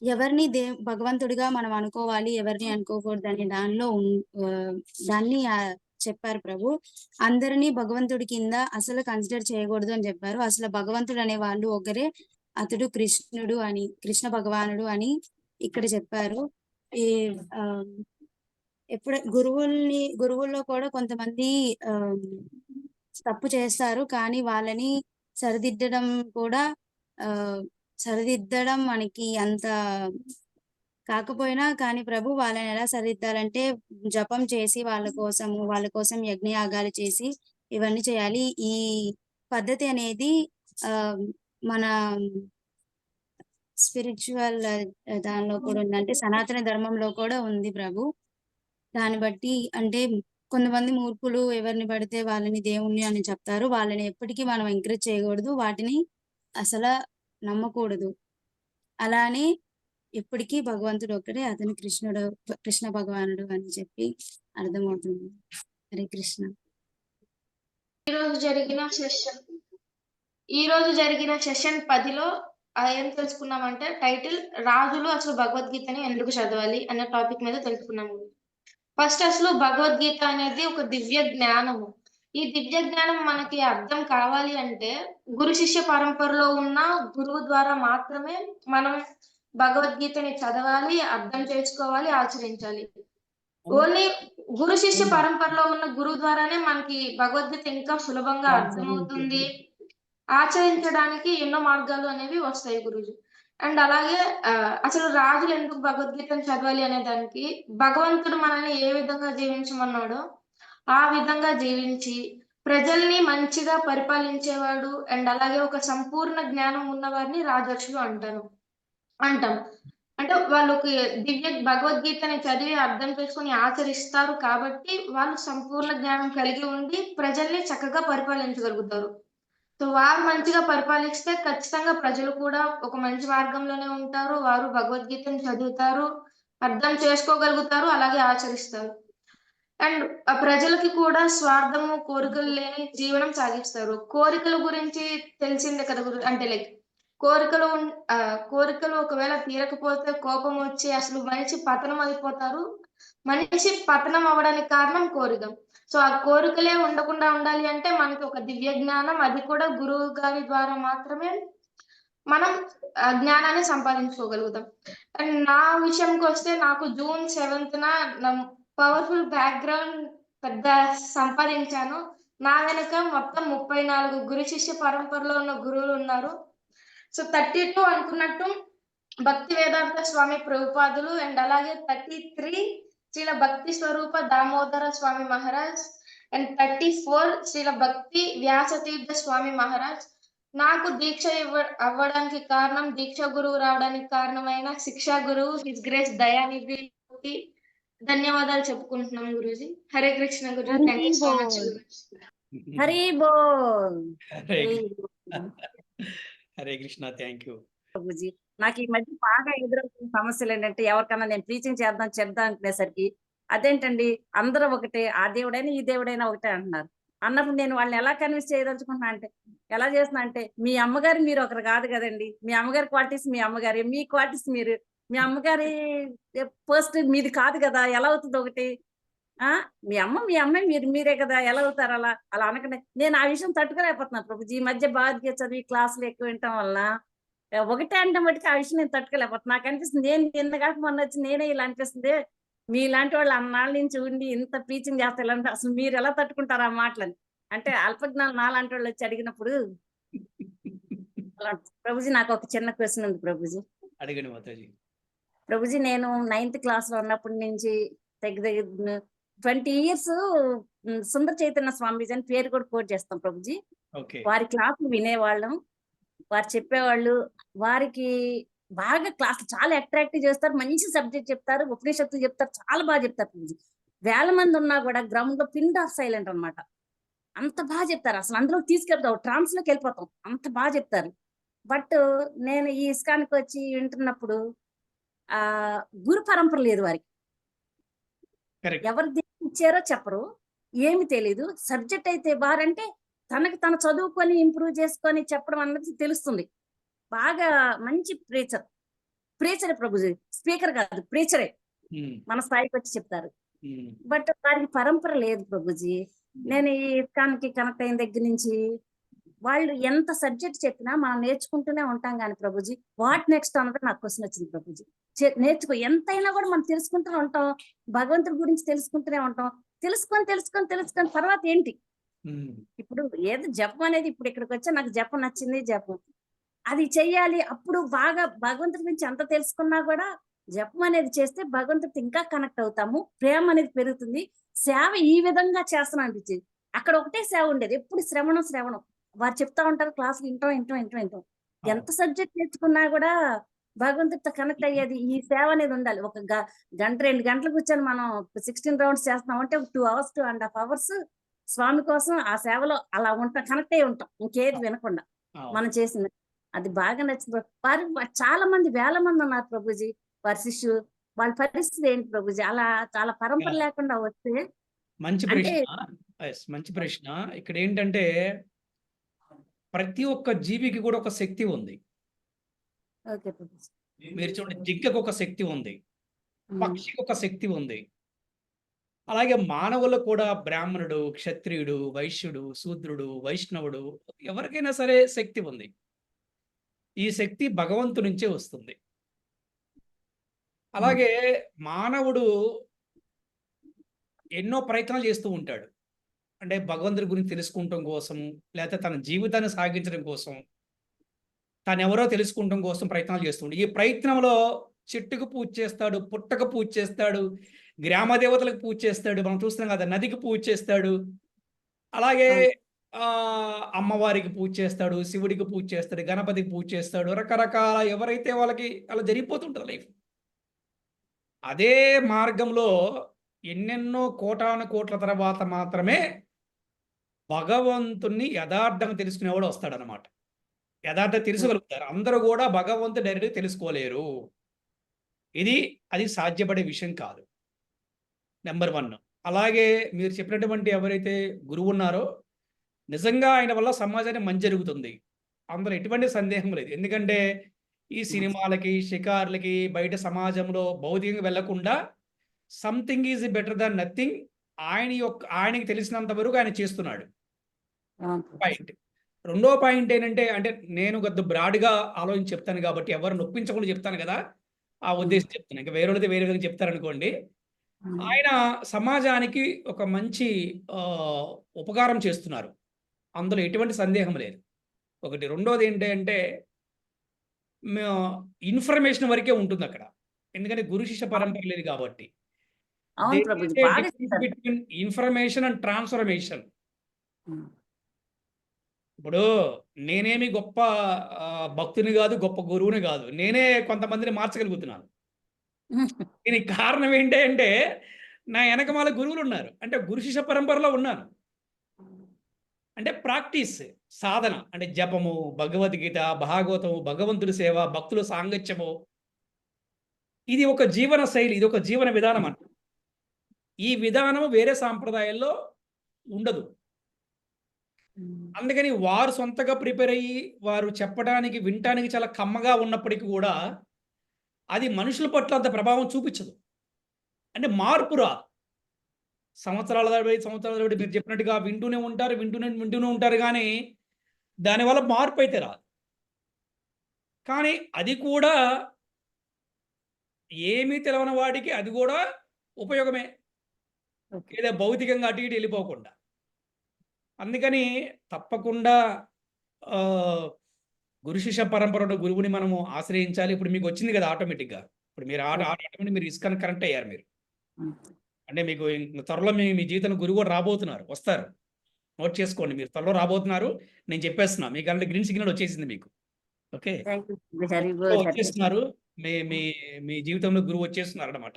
ఎవరిని భగవంతుడిగా మనం అనుకోవాలి, ఎవరిని అనుకోకూడదు అనే దానిలో దాన్ని చెప్పారు ప్రభు. అందరినీ భగవంతుడి కింద అసలు కన్సిడర్ చేయకూడదు అని చెప్పారు. అసలు భగవంతుడు అనే వాళ్ళు ఒకరే, అతడు కృష్ణుడు అని, కృష్ణ భగవానుడు అని ఇక్కడ చెప్పారు. ఈ గురువుల్లో కూడా కొంతమంది తప్పు చేస్తారు, కానీ వాళ్ళని సరిదిద్దడం కూడా సరిదిద్దడం మనకి అంత కాకపోయినా కానీ ప్రభు వాళ్ళని ఎలా సరిదిద్దాలంటే జపం చేసి వాళ్ళ కోసం యజ్ఞయాగాలు చేసి ఇవన్నీ చేయాలి. ఈ పద్ధతి అనేది మన స్పిరిచువల్ దానిలో కూడా ఉంది, అంటే సనాతన ధర్మంలో కూడా ఉంది ప్రభు. దాన్ని బట్టి అంటే కొంతమంది మూర్ఖులు ఎవరిని పడితే వాళ్ళని దేవుణ్ణి అని చెప్తారు, వాళ్ళని ఎప్పటికీ మనం ఎంకరేజ్ చేయకూడదు, వాటిని అసలు నమ్మకూడదు. అలానే ఎప్పటికీ భగవంతుడు ఒక్కడే, అతని కృష్ణ భగవానుడు అని చెప్పి అర్థమవుతుంది. హరే కృష్ణ. ఈ రోజు జరిగిన సెషన్ 10లో ఏం తెలుసుకున్నామంటే, టైటిల్ రాజులు అసలు భగవద్గీతని ఎందుకు చదవాలి అనే టాపిక్ మీద తెలుసుకున్నాము. ఫస్ట్ అసలు భగవద్గీత అనేది ఒక దివ్య జ్ఞానము. ఈ దివ్య జ్ఞానం మనకి అర్థం కావాలి అంటే గురు శిష్య పరంపరలో ఉన్న గురువు ద్వారా మాత్రమే మనం భగవద్గీతని చదవాలి, అర్థం చేసుకోవాలి, ఆచరించాలి. ఓన్లీ గురు శిష్య పరంపరలో ఉన్న గురువు ద్వారానే మనకి భగవద్గీత ఇంకా సులభంగా అర్థమవుతుంది, ఆచరించడానికి ఎన్నో మార్గాలు అనేవి వస్తాయి గురుజీ. అండ్ అలాగే అసలు రాజులు ఎందుకు భగవద్గీతను చదవాలి అనే దానికి, భగవంతుడు మనల్ని ఏ విధంగా జీవించమన్నాడో ఆ విధంగా జీవించి ప్రజల్ని మంచిగా పరిపాలించేవాడు, అండ్ అలాగే ఒక సంపూర్ణ జ్ఞానం ఉన్నవారిని రాజర్షులు అంటాం. అంటే వాళ్ళకి భగవద్గీతని చదివి అర్థం చేసుకొని ఆచరిస్తారు కాబట్టి వాళ్ళు సంపూర్ణ జ్ఞానం కలిగి ఉండి ప్రజల్ని చక్కగా పరిపాలించగలుగుతారు. సో వారు మంచిగా పరిపాలిస్తే ఖచ్చితంగా ప్రజలు కూడా ఒక మంచి మార్గంలోనే ఉంటారు, వారు భగవద్గీతను చదువుతారు, అర్థం చేసుకోగలుగుతారు, అలాగే ఆచరిస్తారు. అండ్ ప్రజలకి కూడా స్వార్థము కోరికలు లేని జీవనం సాగిస్తారు. కోరికల గురించి తెలిసిందే కదా అంటే లైక్ కోరికలు ఒకవేళ తీరకపోతే కోపం వచ్చి అసలు మనిషి పతనం అయిపోతారు. మనిషి పతనం అవ్వడానికి కారణం కోరిక. సో ఆ కోరికలే ఉండకుండా ఉండాలి అంటే మనకి ఒక దివ్య జ్ఞానం, అది కూడా గురువు గారి ద్వారా మాత్రమే మనం జ్ఞానాన్ని సంపాదించుకోగలుగుతాం. అండ్ నా విషయంకి వస్తే నాకు June 7th పవర్ఫుల్ బ్యాక్గ్రౌండ్ పెద్ద సంపాదించాను. నా వెనక మొత్తం 34 గురు శిష్య పరంపరలో ఉన్న గురువులు ఉన్నారు. సో 32 అనుకున్నట్టు భక్తి వేదాంత స్వామి ప్రభుపాదులు అండ్ అలాగే 33 శ్రీల భక్తి స్వరూప దామోదర స్వామి మహారాజ్ అండ్ 34 శ్రీల భక్తి వ్యాసతీర్థ స్వామి మహారాజ్. నాకు దీక్ష అవ్వడానికి కారణం, దీక్ష గురువు రావడానికి కారణమైన శిక్షా గురువు హిస్ గ్రేస్ దయానిధికి ధన్యవాదాలు చెప్పుకుంటున్నాం Guruji. Hare Krishna Guru. Hari thank you so much బోల్. గురూజీ. హరి బోల్. హరే హరి కృష్ణ. బోల్. హరే కృష్ణ. Thank you. ప్రభుజీ నాకు ఈ మధ్య బాగా ఎదురవుతున్న సమస్యలు ఏంటంటే, ఎవరికన్నా నేను ప్రీచింగ్ చెప్దాం అనుకునేసరికి అదేంటండి అందరూ ఒకటే, ఆ దేవుడైనా ఈ దేవుడైనా ఒకటే అంటున్నారు. అన్నప్పుడు నేను వాళ్ళని ఎలా కన్విన్స్ చేయదలుచుకుంటున్నా అంటే, ఎలా చేస్తున్నా అంటే, మీ అమ్మగారు మీరు ఒకరు కాదు కదండి, మీ అమ్మగారి క్వాలిటీస్ మీ అమ్మగారి, మీ క్వాలిటీస్ మీరు, మీ అమ్మగారి ఫస్ట్ మీది కాదు కదా, ఎలా అవుతుంది ఒకటి? మీ అమ్మాయి మీరు మీరే కదా, ఎలా అవుతారు అలా? అలా అనకండి. నేను ఆ విషయం తట్టుకోలేకపోతున్నాను ప్రభుజీ. ఈ మధ్య బాగా చదివి క్లాసులు ఎక్కువ వినటం వల్ల ఒకటే అంటే మటుకు ఆ విషయం నేను తట్టుకోలేకపోతున్నా. నాకు అనిపిస్తుంది, నేను నిన్న కాక మొన్న వచ్చి నేనే ఇలా అనిపిస్తుంది, మీలాంటి వాళ్ళు అన్నాళ్ళ నుంచి ఉండి ఇంత ప్రీచింగ్ చేస్తే ఇలా అంటే అసలు మీరు ఎలా తట్టుకుంటారు ఆ మాటలని? అంటే అల్పజ్ఞానం నాలాంటి వాళ్ళు వచ్చి అడిగినప్పుడు అలా. ప్రభుజీ నాకు ఒక చిన్న క్వశ్చన్ ఉంది ప్రభుజీ. అడగండి మాతాజీ. ప్రభుజీ నేను 9th క్లాస్ లో ఉన్నప్పటి నుంచి దగ్గర 20 years సుందర చైతన్య స్వామీజీ అని పేరు కూడా కోట్ చేస్తాం ప్రభుజీ. ఓకే. వారి క్లాసులు వినేవాళ్ళం, వారు చెప్పేవాళ్ళు, వారికి బాగా క్లాస్ చాలా అట్రాక్టివ్ చేస్తారు, మంచి సబ్జెక్ట్ చెప్తారు, ఉపనిషత్తులు చెప్తారు, చాలా బాగా చెప్తారు ప్రభుజీ. వేల మంది ఉన్నా కూడా గ్రౌండ్ లో పిన్ ఆఫ్ సైలెంట్ అన్నమాట. అంత బాగా చెప్తారు, అసలు అందులో తీసుకెళ్తాం, ట్రాన్స్ లోకి వెళ్ళిపోతాం, అంత బాగా చెప్తారు. బట్ నేను ఈ ఇస్కాన్కి వచ్చి వింటున్నప్పుడు గురు పరంపర లేదు వారికి. కరెక్ట్. ఎవరు దేనికి ఇచ్చారో చెప్పరు, ఏమి తెలీదు. సబ్జెక్ట్ అయితే వారంటే తనకి తను చదువుకొని ఇంప్రూవ్ చేసుకొని చెప్పడం అన్నది తెలుస్తుంది. బాగా మంచి ప్రీచర్ ప్రభుజీ, స్పీకర్ కాదు ప్రీచరే మన స్థాయికి వచ్చి చెప్తారు. బట్ వారికి పరంపర లేదు ప్రభుజీ. నేను ఈ ఇస్కాన్కి కనెక్ట్ అయిన దగ్గర నుంచి వాళ్ళు ఎంత సబ్జెక్ట్ చెప్పినా మనం నేర్చుకుంటూనే ఉంటాం కానీ ప్రభుజీ, వాట్ నెక్స్ట్ అన్నది నాకు క్వశ్చన్ వచ్చింది ప్రభుజీ. నేర్చుకో ఎంతైనా కూడా మనం తెలుసుకుంటూనే ఉంటాం, భగవంతుడి గురించి తెలుసుకుంటూనే ఉంటాం. తెలుసుకొని తర్వాత ఏంటి? ఇప్పుడు ఏదో జపం అనేది, ఇప్పుడు ఇక్కడికి వచ్చా నాకు జపం నచ్చింది, జపం అది చెయ్యాలి. అప్పుడు బాగా భగవంతుడి గురించి ఎంత తెలుసుకున్నా కూడా జపం అనేది చేస్తే భగవంతుడితో ఇంకా కనెక్ట్ అవుతాము, ప్రేమ అనేది పెరుగుతుంది. సేవ ఈ విధంగా చేస్తాను అనిపించింది. అక్కడ ఒకటే సేవ ఉండేది, ఎప్పుడు శ్రవణం. వారు చెప్తా ఉంటారు, క్లాసులు వింటాం. ఎంత సబ్జెక్ట్ నేర్చుకున్నా కూడా భగవంతుడితో కనెక్ట్ అయ్యేది ఈ సేవ అనేది ఉండాలి. ఒక గంట 2 గంటలు కూర్చొని మనం 16 rounds చేస్తున్నాం అంటే 2 hours 2.5 hours స్వామి కోసం ఆ సేవలో అలా ఉంటాం, కనెక్ట్ అయ్యి ఉంటాం, ఇంకేది వినకుండా మనం చేసింది. అది బాగా నచ్చింది. వారు చాలా మంది, వేల మంది ఉన్నారు ప్రభుజీ వారి శిష్యులు. వాళ్ళ పరిస్థితి ఏంటి ప్రభుజీ? అలా చాలా పరంపర లేకుండా వస్తే. మంచి అంటే ప్రశ్న. మంచి ప్రశ్న. ఇక్కడ ఏంటంటే ప్రతి ఒక్క జీవికి కూడా ఒక శక్తి ఉంది. ఓకే ప్రభుజీ. మీరు చూడండి, జింకకు ఒక శక్తి ఉంది, పక్షికి ఒక శక్తి ఉంది. అలాగే మానవులకు కూడా బ్రాహ్మణుడు, క్షత్రియుడు, వైశ్యుడు, శూద్రుడు, వైష్ణవుడు, ఎవరికైనా సరే శక్తి ఉంది. ఈ శక్తి భగవంతు నుంచే వస్తుంది. అలాగే మానవుడు ఎన్నో ప్రయత్నాలు చేస్తూ ఉంటాడు. అంటే భగవంతుడి గురించి తెలుసుకోవటం కోసం, లేకపోతే తన జీవితాన్ని సాగించడం కోసం, తను ఎవరో తెలుసుకోవటం కోసం ప్రయత్నాలు చేస్తుంటాడు. ఈ ప్రయత్నంలో చెట్టుకు పూజ చేస్తాడు, పుట్టకు పూజ చేస్తాడు, గ్రామ దేవతలకు పూజ చేస్తాడు, మనం చూస్తున్నాం కదా, నదికి పూజ చేస్తాడు. అలాగే అమ్మవారికి పూజ చేస్తాడు, శివుడికి పూజ చేస్తాడు, గణపతికి పూజ చేస్తాడు. రకరకాల ఎవరైతే వాళ్ళకి అలా జరిగిపోతుంటుంది లైఫ్. అదే మార్గంలో ఎన్నెన్నో కోటాను కోట్ల తర్వాత మాత్రమే భగవంతుణ్ణి యథార్థంగా తెలుసుకునేవాడు వస్తాడనమాట. యథార్థం తెలుసుకోగలుగుతారు. అందరూ కూడా భగవంతుడు డైరెక్ట్గా తెలుసుకోలేరు. అది సాధ్యపడే విషయం కాదు. నెంబర్ 1. అలాగే మీరు చెప్పినటువంటి ఎవరైతే గురువు ఉన్నారో నిజంగా ఆయన వల్ల సమాజానికి మంచి జరుగుతుంది, అందులో ఎటువంటి సందేహం లేదు. ఎందుకంటే ఈ సినిమాలకి, షికార్లకి, బయట సమాజంలో భౌతికంగా వెళ్లకుండా something is better than nothing, ఆయనకి తెలిసినంత వరకు ఆయన చేస్తున్నాడు. పాయింట్. రెండో పాయింట్ ఏంటంటే, అంటే నేను కొద్ది బ్రాడ్గా ఆలోచించి చెప్తాను కాబట్టి ఎవరు నొప్పించకుండా చెప్తాను కదా, ఆ ఉద్దేశం చెప్తాను. ఇంకా వేరే విధంగా చెప్తారనుకోండి. ఆయన సమాజానికి ఒక మంచి ఉపకారం చేస్తున్నారు, అందులో ఎటువంటి సందేహం లేదు. ఒకటి. రెండోది ఏంటంటే ఇన్ఫర్మేషన్ వరకే ఉంటుంది అక్కడ. ఎందుకంటే గురు శిష్య పరంపర లేదు కాబట్టి. అవును ప్రభుజీ, బాగా చెప్తారు. Between information and transformation. Um. ఇప్పుడు నేనేమి గొప్ప భక్తుని కాదు, గొప్ప గురువుని కాదు. నేనే కొంతమందిని మార్చగలుగుతున్నాను. దీనికి కారణం ఏంటి అంటే నా వెనకమాల గురువులు ఉన్నారు. అంటే గురు శిష్య పరంపరలో ఉన్నాను. అంటే ప్రాక్టీస్, సాధన, అంటే జపము, భగవద్గీత, భాగవతము, భగవంతుడి సేవ, భక్తుల సాంగత్యము. ఇది ఒక జీవన శైలి, ఇది ఒక జీవన విధానం అంట. ఈ విధానం వేరే సాంప్రదాయాల్లో ఉండదు. అందుకని వారు సొంతగా ప్రిపేర్ అయ్యి వారు చెప్పడానికి, వినటానికి చాలా కమ్మగా ఉన్నప్పటికీ కూడా అది మనుషుల పట్ల అంత ప్రభావం చూపించదు. అంటే మార్పు రాదు. సంవత్సరాల తరబడి మీరు చెప్పినట్టుగా వింటూనే ఉంటారు కానీ దానివల్ల మార్పు అయితే రాదు. కానీ అది కూడా ఏమీ తెలవని వాడికి అది కూడా ఉపయోగమే, ఏదో భౌతికంగా అటు ఇటు వెళ్ళిపోకుండా. అందుకని తప్పకుండా గురు శిష్య పరంపర గురువుని మనము ఆశ్రయించాలి. ఇప్పుడు మీకు వచ్చింది కదా ఆటోమేటిక్గా. ఇప్పుడు మీరు ఆటోమేటిక్ మీరు ఇస్కాన్ కనెక్ట్ అయ్యారు. మీరు అంటే మీకు త్వరలో మీ జీవితంలో గురువు కూడా రాబోతున్నారు, వస్తారు. నోట్ చేసుకోండి, మీరు త్వరలో రాబోతున్నారు. నేను చెప్పేస్తున్నా, మీకు అంటే గ్రీన్ సిగ్నల్ వచ్చేసింది మీకు. ఓకే, వచ్చేస్తున్నారు. మీ జీవితంలో గురువు వచ్చేస్తున్నారు అనమాట.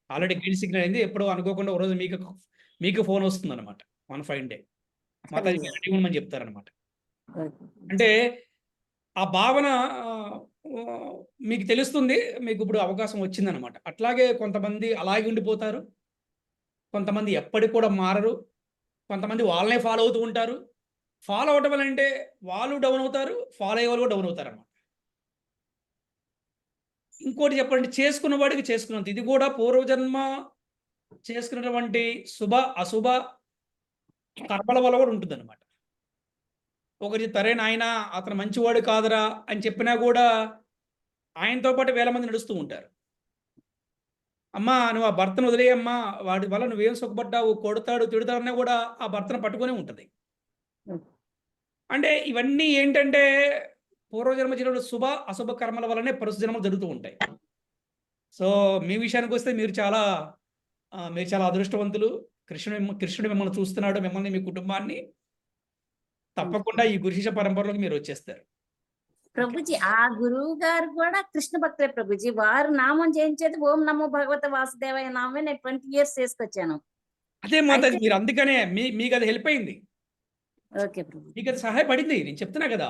ఆల్రెడీ గ్రీన్ సిగ్నల్ అయింది. ఎప్పుడో అనుకోకుండా ఒక రోజు మీకు ఫోన్ వస్తుంది అనమాట. One fine day Mataji ready ఉండమని చెప్తారనమాట. అంటే ఆ భావన మీకు తెలుస్తుంది, మీకు ఇప్పుడు అవకాశం వచ్చిందనమాట. అట్లాగే కొంతమంది అలాగే ఉండిపోతారు, కొంతమంది ఎప్పటికి కూడా మారరు, కొంతమంది వాళ్ళనే ఫాలో అవుతూ ఉంటారు. ఫాలో అవటం వల్ల అంటే వాళ్ళు డౌన్ అవుతారు, ఫాలో అయ్యే వాళ్ళు కూడా డౌన్ అవుతారు అన్నమాట. ఇంకోటి చెప్పండి, చేసుకున్న వాడికి చేసుకున్నంత. ఇది కూడా పూర్వజన్మ చేసుకున్నటువంటి శుభ అశుభ కర్మల వల్ల కూడా ఉంటుంది అనమాట. ఒకరి తరే నాయన అతను మంచివాడు కాదురా అని చెప్పినా కూడా ఆయనతో పాటు వేల మంది నడుస్తూ ఉంటారు. అమ్మా నువ్వు ఆ భర్తను వదిలేయమ్మా, వాడి వల్ల నువ్వేం సుఖపడ్డావు, కొడతాడు తిడతాడన్నా కూడా ఆ భర్తను పట్టుకునే ఉంటుంది. అంటే ఇవన్నీ ఏంటంటే పూర్వజన్మ జీవన శుభ అశుభ కర్మల వల్లనే పరుసు జన్మలు జరుగుతూ ఉంటాయి. సో మీ విషయానికి వస్తే మీరు చాలా అదృష్టవంతులు. కృష్ణుడు మిమ్మల్ని చూస్తున్నాడు, మిమ్మల్ని, మీ కుటుంబాన్ని. తప్పకుండా ఈ గురు శిష్య పరంపరలోకి మీరు వచ్చేస్తారు. ప్రభుజీ ఆ గురువు గారు కూడా కృష్ణ భక్తులే ప్రభుజీ. వారు నామం చేయించేది ఓం నమో భగవత వాసుదేవాయ నామే. నేను 20 years చేసుకొచ్చాను. అదే మాతాజీ, మీరు అందుకనే మీకు అది హెల్ప్ అయింది. ఓకే ప్రభు, మీకు అది సహాయపడింది. నేను చెప్తున్నా కదా,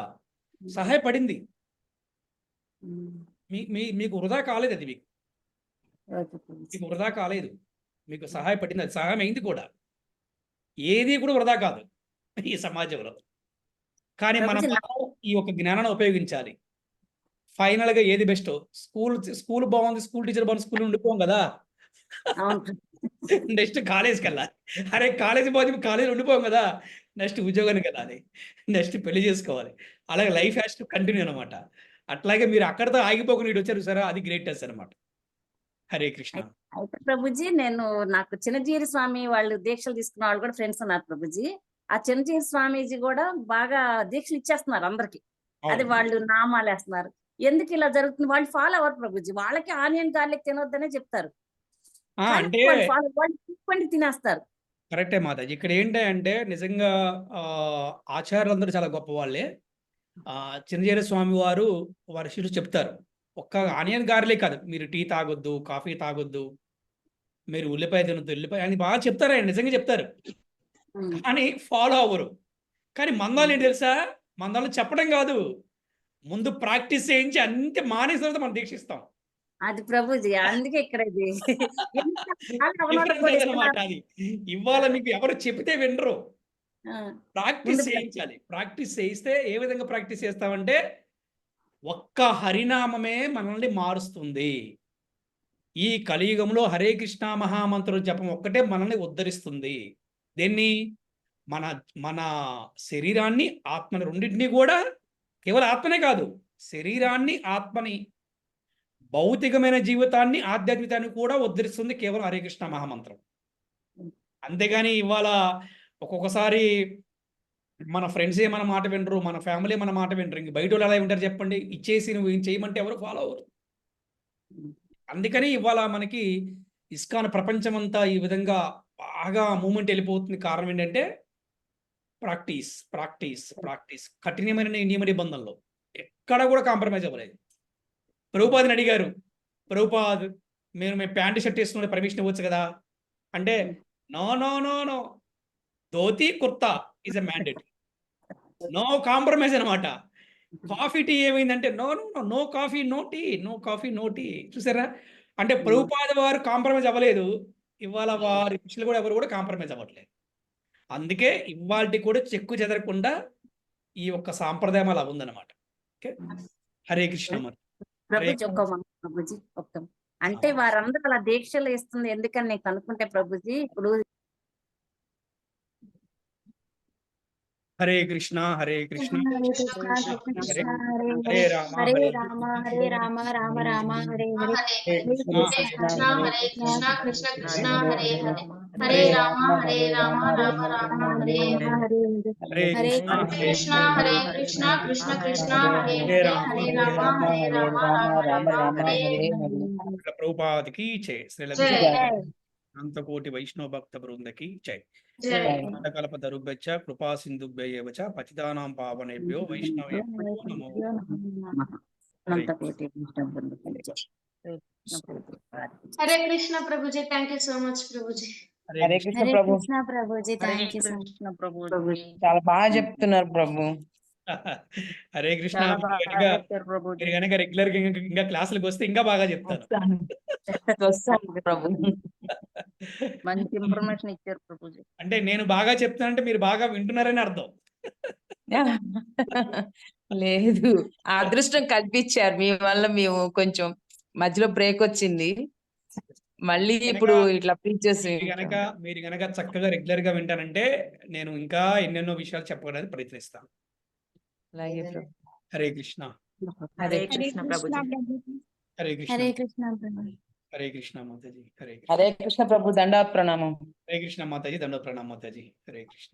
సహాయపడింది. మీకు వృధా కాలేదు అది. మీకు వృధా కాలేదు, మీకు సహాయపడింది. అది సహాయం అయింది కూడా. ఏది కూడా వృధా కాదు ఈ సమాజంలో. కానీ మనం ఈ యొక్క జ్ఞానాన్ని ఉపయోగించాలి. ఫైనల్గా ఏది బెస్ట్, స్కూల్ బాగుంది, స్కూల్ టీచర్ బాగుంది, స్కూల్ ఉండిపోం కదా. నెక్స్ట్ కాలేజ్కి వెళ్ళాలి. అరే కాలేజీ బాగుంది, కాలేజీ ఉండిపోం కదా. నెక్స్ట్ ఉద్యోగానికి వెళ్ళాలి, నెక్స్ట్ పెళ్లి చేసుకోవాలి. అలాగే లైఫ్ హ్యాస్ టు కంటిన్యూ అనమాట. అట్లాగే మీరు అక్కడితో ఆగిపోకుండా ఇటు వచ్చారు సరే, అది గ్రేట్నెస్ అనమాట. హరే కృష్ణ. అయితే ప్రభుజీ నాకు చిన్నజీరి స్వామి వాళ్ళు దీక్షలు తీసుకున్న వాళ్ళు కూడా ఫ్రెండ్స్ ఉన్నారు ప్రభుజీ. ఆ చిన్నజీరి స్వామీజీ కూడా బాగా దీక్షలు ఇచ్చేస్తున్నారు అందరికి. అది వాళ్ళు నామాలు వేస్తున్నారు. ఎందుకు ఇలా జరుగుతుంది, వాళ్ళు ఫాలో అవ్వరు ప్రభుజీ. వాళ్ళకి ఆనియన్ గార్లిక్ తినొద్దనే చెప్తారు, అంటే వాళ్ళు తినేస్తారు. కరెక్టే మాతాజీ. ఇక్కడ ఏంటంటే నిజంగా ఆచార్యులందరూ చాలా గొప్ప వాళ్ళే. చిన్నజీరి స్వామి వారు వారి శిష్యులు చెప్తారు, ఒక్క ఆనియన్ గార్లిక్ కాదు, మీరు టీ తాగొద్దు, కాఫీ తాగొద్దు, మీరు ఉల్లిపాయ తినొద్దు, ఉల్లిపాయ అని బాగా చెప్తారు. ఆయన నిజంగా చెప్తారు, కానీ ఫాలో అవ్వరు. కానీ మందాలు ఏంటి తెలుసా, మందాలు చెప్పడం కాదు, ముందు ప్రాక్టీస్ చేయించి అంతే మానేసిన తర్వాత మనం దీక్షిస్తాం. అది ప్రభుజీ, అందుకే ఇక్కడ అది ఇవాళ మీకు ఎవరు చెప్తే వినరు. ప్రాక్టీస్ చేయించాలి. ప్రాక్టీస్ చేయిస్తే ఏ విధంగా ప్రాక్టీస్ చేస్తామంటే ఒక్క హరినామమే మనల్ని మారుస్తుంది. ఈ కలియుగంలో హరే కృష్ణ మహామంత్రం జపం ఒక్కటే మనల్ని ఉద్ధరిస్తుంది. దేన్ని, మన శరీరాన్ని, ఆత్మని, రెండింటినీ కూడా. కేవలం ఆత్మనే కాదు, శరీరాన్ని, ఆత్మని, భౌతికమైన జీవితాన్ని, ఆధ్యాత్మికాన్ని కూడా ఉద్ధరిస్తుంది కేవలం హరే కృష్ణ మహామంత్రం. అంతేగాని ఇవాళ ఒక్కొక్కసారి మన ఫ్రెండ్సే మన మాట వినరు, మన ఫ్యామిలీ మన మాట వినరు, ఇంక బయట వాళ్ళు ఎలా ఉంటారు చెప్పండి? ఇచ్చేసి నువ్వు ఏం చేయమంటే ఎవరు ఫాలో అవ్వరు. అందుకని ఇవాళ మనకి ఇస్కాన్ ప్రపంచం అంతా ఈ విధంగా బాగా మూమెంట్ వెళ్ళిపోతుంది. కారణం ఏంటంటే ప్రాక్టీస్ ప్రాక్టీస్ ప్రాక్టీస్, కఠినమైన నియమ నిబంధనలు ఎక్కడ కూడా కాంప్రమైజ్ అవ్వలేదు. ప్రభుపాదని అడిగారు, ప్రభుపాద్ మేము ప్యాంటు షర్ట్ వేసుకునే పర్మిషన్ ఇవ్వచ్చు కదా అంటే, no no no no, dhoti kurta is a mandate, no compromise అనమాట. కాఫీ టీ ఏమైందంటే no no no, no coffee no tea, no coffee no tea. చూసారా? అంటే ప్రభుపాద వారు కాంప్రమైజ్ అవ్వలేదు, ఇవాళ వారి శిష్యులు కూడా ఎవరు కూడా కాంప్రమైజ్ అవ్వట్లేదు. అందుకే ఇవాళ కూడా చెక్కు చెదరకుండా ఈ ఒక్క సాంప్రదాయం అలా ఉందన్నమాట. ఓకే, హరే కృష్ణ. మరి ప్రభుజీ ప్రభుజీ అంటే వారందరూ అలా దీక్షలు ఇస్తుంది ఎందుకని నేను కనుక్కుంటే ప్రభుజీ ఇప్పుడు హరే కృష్ణ హరే కృష్ణ హరే రామ హరే రామ హరే రామ రామ రామ హరే హరే కృష్ణ హరే కృష్ణ కృష్ణ కృష్ణ హరే హరే హరే రామ రామ రామ హరే హరే హరే హరే కృష్ణ హరే కృష్ణ కృష్ణ కృష్ణ హరే హరే హరే రామ రామ రామ హరే హరే. ప్రభుపాదికి జై. జై. అనంతకోటి వైష్ణవ భక్త బృందకి జై. జై. కల్ప తరుభ్యశ్చ కృపా సింధుభ్యైవ చ పతితానాం పావనేభ్యో వైష్ణవేభ్యో నమో. Hare Krishna Prabhuji, thank you so much Prabhuji. Hare Krishna Hare Prabhu. Krishna Prabhuji, thank you so much. చాలా బాగా చెప్తున్నారు ప్రభు. హరే కృష్ణ. చాలా బాగా మీరు చెప్పారు ప్రభుజీ. కనుక రెగ్యులర్ గా ఇంకా క్లాసులకు వస్తే ఇంకా బాగా చెప్తారు. వస్తాను ప్రభు. మంచి ఇన్ఫర్మేషన్ ఇచ్చారు ప్రభుజీ. అంటే నేను బాగా చెప్తానంటే మీరు బాగా వింటున్నారని అర్థం. లేదు, ఆ అదృష్టం కల్పించారు మీ వల్ల. మేము కొంచెం మధ్యలో బ్రేక్ వచ్చింది, మళ్ళీ ఇప్పుడు ఇట్లా ప్రీచెస్. మీరు గనక చక్కగా రెగ్యులర్ గా వింటానంటే నేను ఇంకా ఎన్నెన్నో విషయాలు చెప్పడానికి ప్రయత్నిస్తాను. అలాగే ప్రభు. హరే కృష్ణ హరే హరే కృష్ణ ప్రభుజీ. హరే కృష్ణ హరే కృష్ణ ప్రభు. హరే కృష్ణ మాతాజీ. హరే కృష్ణ. హరే కృష్ణ ప్రభు. దండాత్ ప్రణామం. హరే కృష్ణ మాతాజీ. దండో ప్రణామ్ మాతాజీ. హరే కృష్ణ.